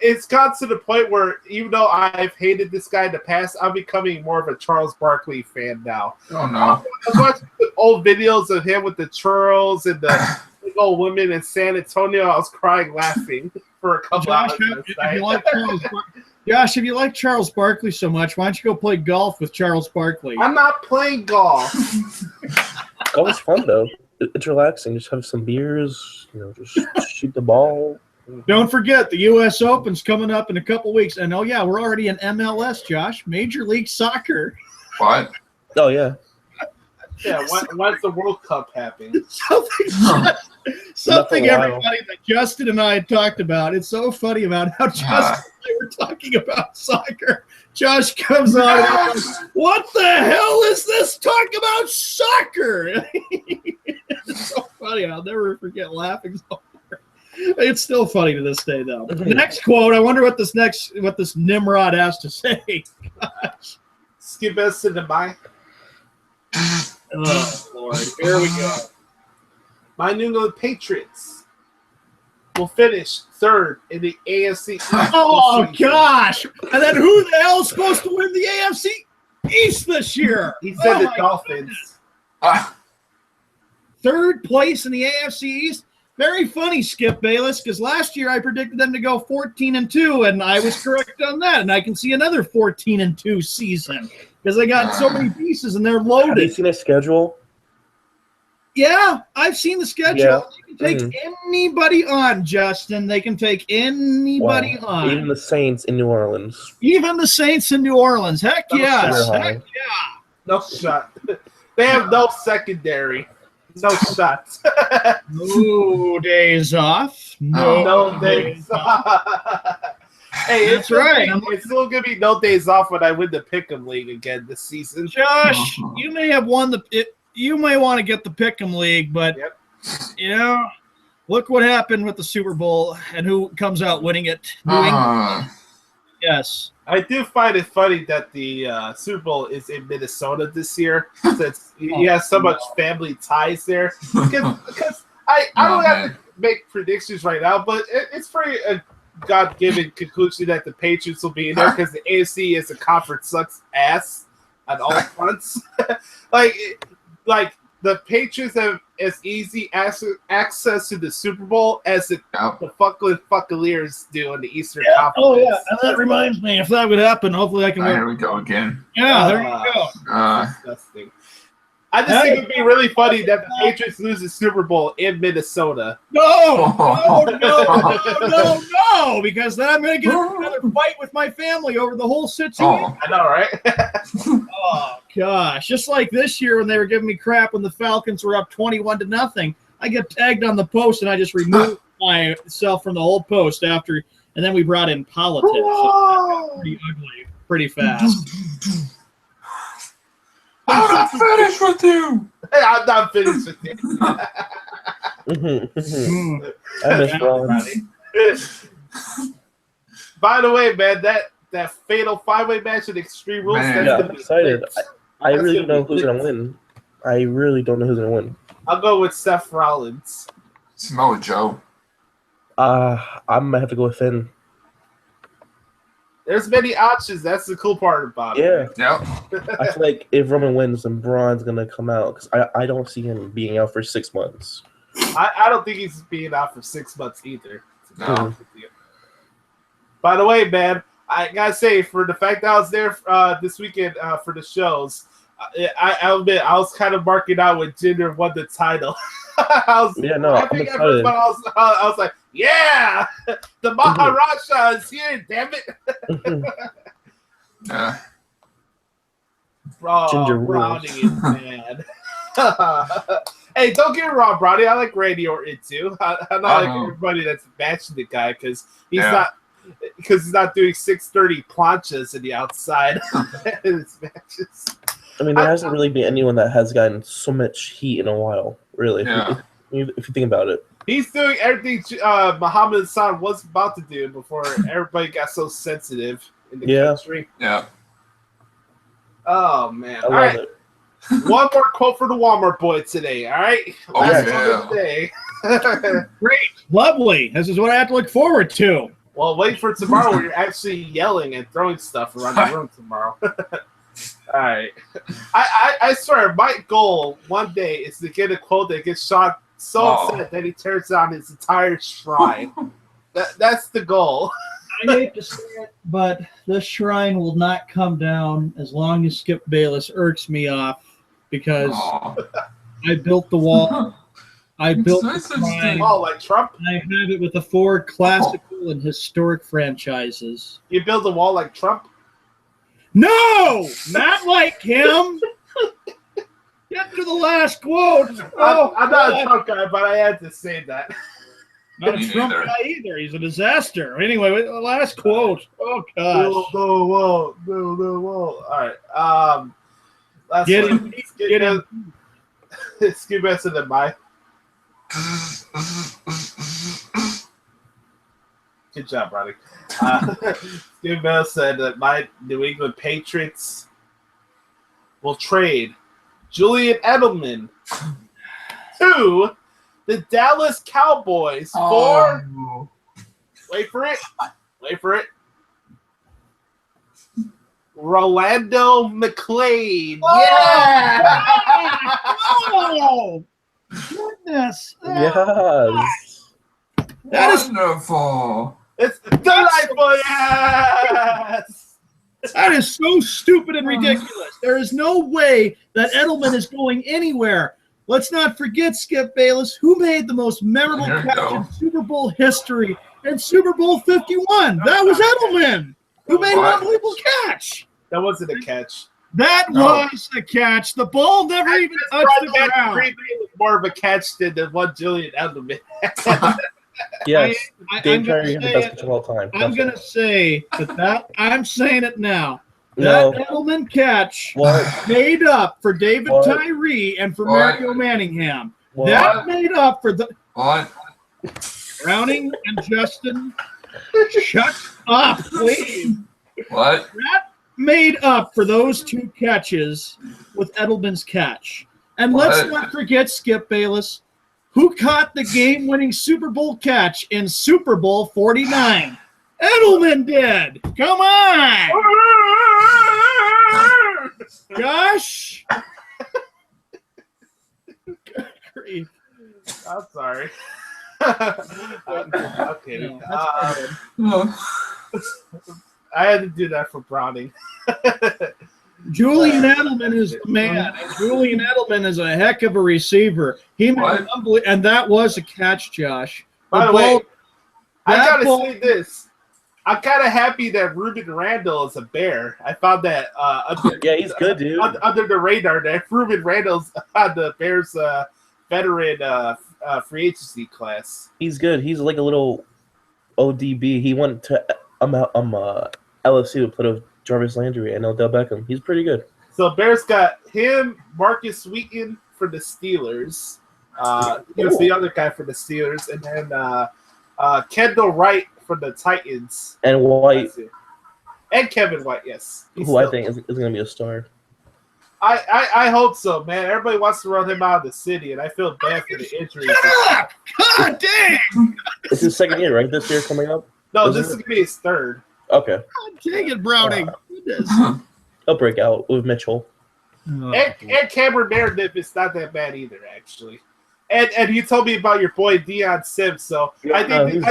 it's got to the point where even though I've hated this guy in the past, I'm becoming more of a Charles Barkley fan now. Oh, no. I was watching old videos of him with the churls and the big old women in San Antonio. I was crying laughing for a couple Josh, hours. if you like Charles Barkley so much, why don't you go play golf with Charles Barkley? I'm not playing golf. Golf is fun though. It's relaxing. Just have some beers. Just shoot the ball. Don't forget, the U.S. Open's coming up in a couple weeks. And, oh, yeah, we're already in MLS, Josh. Major League Soccer. What? Oh yeah. Yeah, when's the World Cup happen? Something everybody that Justin and I had talked about. It's so funny about how Justin and I were talking about soccer. Josh comes on and goes, what the hell is this talk about soccer? It's so funny. I'll never forget laughing so hard. It's still funny to this day, though. The next quote, I wonder what this Nimrod has to say. Gosh. Skip us to the mic. Oh, Lord. Here we go. My New England Patriots will finish third in the AFC East. Oh, gosh. And then who the hell is supposed to win the AFC East this year? He said the Dolphins. Third place in the AFC East. Very funny, Skip Bayless, because last year I predicted them to go 14-2, and I was correct on that. And I can see another 14-2 season because they got so many pieces and they're loaded. Have you seen their schedule? Yeah, I've seen the schedule. Yeah. They can take anybody on, Justin. They can take anybody on. Even the Saints in New Orleans. Even the Saints in New Orleans. Heck yes. Sure, Heck yeah. No shot. They have no secondary. No shots. No days off. No days off. Hey, That's right. It's still gonna be no days off when I win the Pick'em League again this season. Josh, you may have won you may want to get the Pick'em League, but you know, look what happened with the Super Bowl and who comes out winning it. New England. Yes. I do find it funny that the Super Bowl is in Minnesota this year, since he has so much family ties there. Because I don't have to make predictions right now, but it's pretty a God-given conclusion that the Patriots will be in there because the AFC as a conference sucks ass on all fronts. like the Patriots have as easy access to the Super Bowl as the Fuckaliers do in the Eastern Conference. Oh, yeah. And that reminds me, if that would happen, hopefully I can Here we go again. Yeah, there you go. Disgusting. I just think it would be really funny that the Patriots lose the Super Bowl in Minnesota. No, because then I'm going to get another fight with my family over the whole situation. I know, right? Oh, gosh. Just like this year when they were giving me crap when the Falcons were up 21-0. I get tagged on the post, and I just removed myself from the whole post after, and then we brought in politics. So pretty ugly, pretty fast. I'm not finished with you. I'm not finished with you. I miss Rollins. By the way, man, that fatal 5-way match in Extreme Rules. I'm excited. I really don't know who's gonna win. I really don't know who's gonna win. I'll go with Seth Rollins. Samoa Joe. I'm gonna have to go with Finn. There's many options. That's the cool part about it. Yeah. I feel like if Roman wins, then Braun's gonna come out because I don't see him being out for 6 months. I don't think he's being out for 6 months either. No. By the way, man, I gotta say, for the fact that I was there this weekend for the shows, I'll admit I was kind of marking out when Jinder won the title. I'm excited. I was like, yeah, the Maharaja is here, damn it. Ginger Brownie is mad. Hey, don't get me wrong, Brownie. I like Randy Orton too. I'm not like everybody that's matching the guy because he's not doing 630 planchas in the outside in his matches. I mean, there hasn't really been anyone that has gotten so much heat in a while, really. Yeah. If you think about it. He's doing everything Muhammad Hassan was about to do before everybody got so sensitive in the country. Yeah. Oh, man. I all love right. it. One more quote for the Walmart boy today, all right? Last one of the day. Great. Lovely. This is what I have to look forward to. Well, wait for tomorrow where you're actually yelling and throwing stuff around the room tomorrow. All right. I swear, my goal one day is to get a quote that gets shot so upset that he tears down his entire shrine. That's the goal. I hate to say it, but this shrine will not come down as long as Skip Bayless irks me off because I built the wall I built nice it that with you mine. did. Oh, like Trump? I have it with the 4 classical and historic franchises. You build a wall like Trump? No! Not like him! Get to the last quote. I'm not a God. Trump guy, but I had to say that. Not a Me Trump neither. guy either. He's a disaster. Anyway, the last quote. Oh, No, gosh. no wall. No, no wall. All right. Last Get one. him. Get him. Excuse me, than my. Good job, Ronnie. Steve Bell said that my New England Patriots will trade Julian Edelman to the Dallas Cowboys for. Oh. Wait for it. Wait for it. Rolando McClain. Yeah. Oh, goodness. Yes. That is Wonderful. It's delightful. Yes. That is so stupid and ridiculous. There is no way that Edelman is going anywhere. Let's not forget, Skip Bayless, who made the most memorable There you catch go. in Super Bowl history in Super Bowl 51. That was Edelman, who made an What? unbelievable catch. That wasn't a catch. That No. was a catch. The ball never even touched the Broadcast ground. Green Bay was more of a catch than the one Julian Edelman. Yes. I'm Dave gonna Curry had the say best it. pitch of all time. I'm That's going it. to say that I'm saying it now. No. That Edelman catch What? made up for David What? Tyree and for What? Mario Manningham. What? That made up for the What? Browning and Justin. Shut up, please. What? That made up for those 2 catches with Edelman's catch. And let's What? not forget Skip Bayless, who caught the game-winning Super Bowl catch in Super Bowl 49. Edelman did. Come on, Josh. Good grief. I'm sorry. I'm kidding. No, I had to do that for Browning. Julian Edelman is the man. And Julian Edelman is a heck of a receiver. He made What? an and that was a catch, Josh. By the way, I that gotta ball- say this. I'm kind of happy that Ruben Randall is a Bear. I found that Yeah, he's good, dude. under the radar that Ruben Randall's on the Bears veteran free agency class. He's good. He's like a little ODB. He went to LSU to play with Jarvis Landry and Odell Beckham. He's pretty good. So Bears got him, Marcus Sweeten for the Steelers. He was the other guy for the Steelers, and then Kendall Wright for the Titans. And White, That's it. And Kevin White, yes. He's who I still- think is going to be a star. I hope so, man. Everybody wants to run him out of the city, and I feel bad for the injuries. Shut up! God dang! It's his second year, right? This year coming up? No, Is this it? is gonna be his third. Okay. God dang it, Browning. Goodness. He'll break out with Mitchell. And Cameron Meredith is not that bad either, actually. And you told me about your boy Deion Sims, so Yeah, I think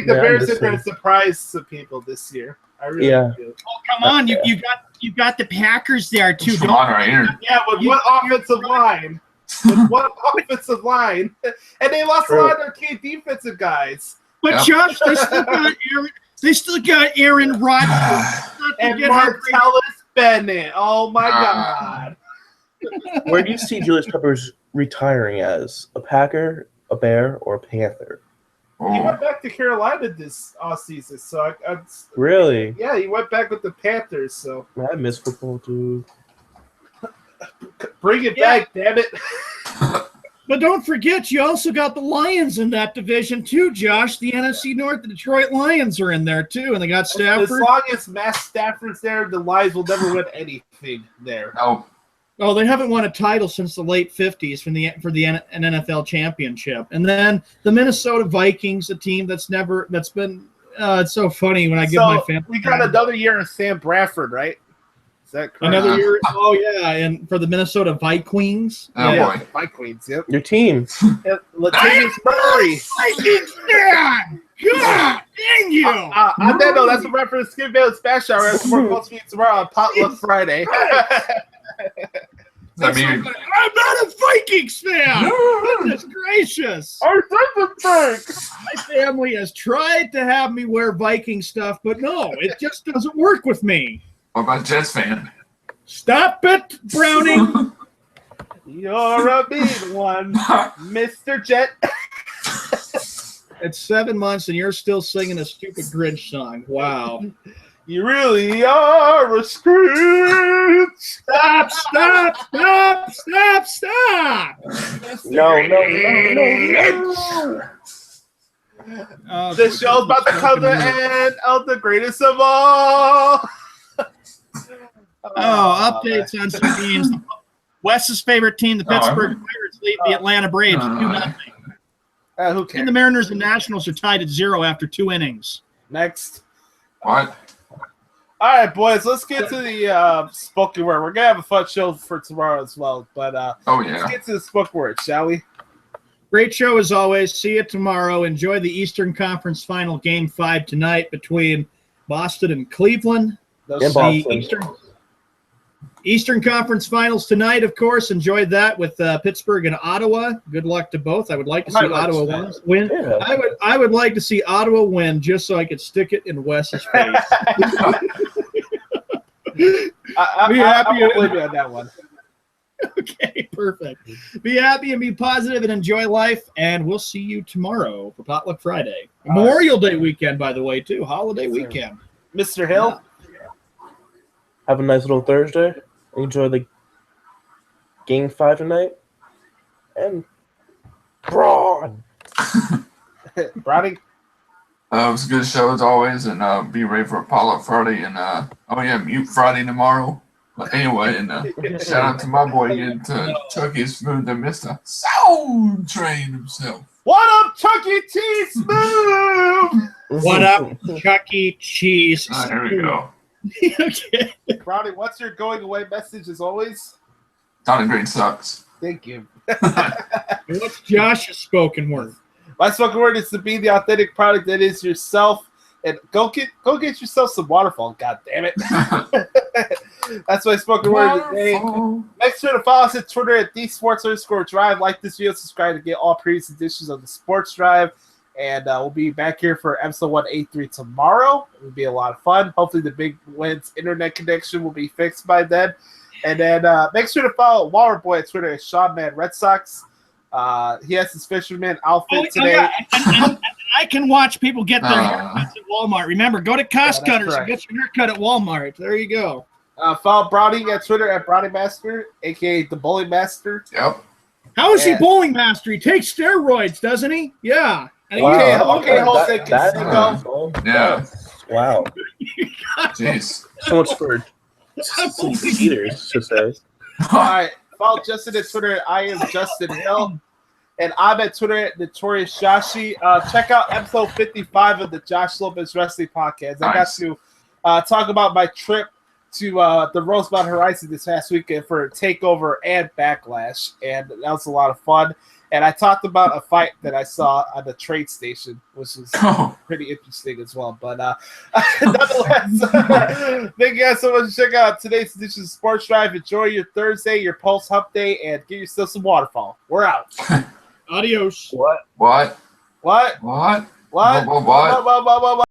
the yeah, Bears I'm are going to just surprise some people this year. I really Yeah. do. Oh, come on. You got the Packers there, too. Come on right here. Yeah, with one offensive line. With one offensive line. And they lost a lot of their key defensive guys. But, Yeah. Josh, they still got Aaron Rodgers. And Martellus Bennett. Oh, my Ah. God. Where do you see Julius Peppers retiring as? A Packer, a Bear, or a Panther? He Oh. went back to Carolina this offseason, so Really? yeah, he went back with the Panthers, so Man, I miss football, dude. bring it Yeah. back, damn it. But don't forget, you also got the Lions in that division, too, Josh. The NFC North, the Detroit Lions are in there, too, and they got As Stafford. long as Matt Stafford's there, the Lions will never win anything there. No. Oh, they haven't won a title since the late 50s for an NFL championship. And then the Minnesota Vikings, a team that's been it's so funny when I give my family. We got another year of Sam Bradford, right? Is that correct? Another year. Oh, yeah. And for the Minnesota Vikings. Oh, yeah, boy. my Queens, yep. Your team. And Latavius Murray. God dang you. On that note, that's a reference to Skip Bayless Bash Hour. That's more close to me tomorrow on Potluck Friday. That mean, I'm not a Vikings fan. Goodness gracious. I said the My family has tried to have me wear Viking stuff, but no, it just doesn't work with me. what about Jets fan? Stop it, Browning. You're a mean one, Mr. Jet. It's 7 months and you're still singing a stupid Grinch song. Wow. You really are a Scrooge. Stop. No. The show's about to come to the end of the greatest of all. Updates on some games. Wes's favorite team, the Pittsburgh Pirates, lead the Atlanta Braves 2-0. Who And cares? the Mariners and Nationals are tied at 0 after 2 innings. Next. What? All right, boys, let's get to the spoken word. We're going to have a fun show for tomorrow as well. But Oh, let's yeah. get to the spoken word, shall we? Great show as always. See you tomorrow. Enjoy the Eastern Conference Final Game 5 tonight between Boston and Cleveland. Those And The Boston. Eastern Conference Finals tonight, of course. Enjoyed that with Pittsburgh and Ottawa. Good luck to both. I would like to see Might like Ottawa that. win. Yeah. I would like to see Ottawa win just so I could stick it in Wes's face. I Be happy won't blame you on that one. Okay, perfect. Be happy and be positive and enjoy life, and we'll see you tomorrow for Potluck Friday. Memorial Day weekend, by the way, too. Holiday weekend. Mr. Hill? Have a nice little Thursday. Enjoy the Game 5 tonight. And Braun. Browning? It was a good show as always, and be ready for Apollo Friday, and Mute Friday tomorrow. But anyway, and shout out to my boy again, to Chucky Smooth and Mr. Sound Train himself. What up, Chuck E. Cheese Smooth? What up, Chuck E. Cheese? Here we go. Okay. Browning, what's your going away message as always? Donald Green sucks. Thank you. What's Josh's spoken word? My spoken word is to be the authentic product that is yourself, and go get yourself some waterfall. God damn it! That's my spoken word today. Make sure to follow us on Twitter at @sports_drive. Like this video, subscribe to get all previous editions of the Sports Drive, and we'll be back here for episode 183 tomorrow. It'll be a lot of fun. Hopefully, the Big Wind's internet connection will be fixed by then. And then make sure to follow Waterboy on Twitter at SeanMan Red Sox. He has his fisherman outfit today. Yeah. And I can watch people get their haircuts at Walmart. Remember, go to Cost Cutters and get your haircut at Walmart. There you go. Follow Brownie at Twitter at BrownieMaster, a.k.a. the Bowling Master. Yep. How is he bowling master? He takes steroids, doesn't he? Yeah. Wow. Okay, Jose That- Canseco. Yeah. Wow. Jeez. So much for eaters, to say. All right. Follow Justin at Twitter at I am Justin Hill. And I'm at Twitter at Notorious Joshi. Check out episode 55 of the Josh Lopez Wrestling Podcast. I got to talk about my trip to the Rosemont Horizon this past weekend for TakeOver and Backlash. And that was a lot of fun. And I talked about a fight that I saw on the train station, which was pretty interesting as well. But nonetheless, thank you guys so much for checking out today's edition of Sports Drive. Enjoy your Thursday, your post-hump day, and get yourself some waterfall. We're out. Adios. What? What? What? What? What? What?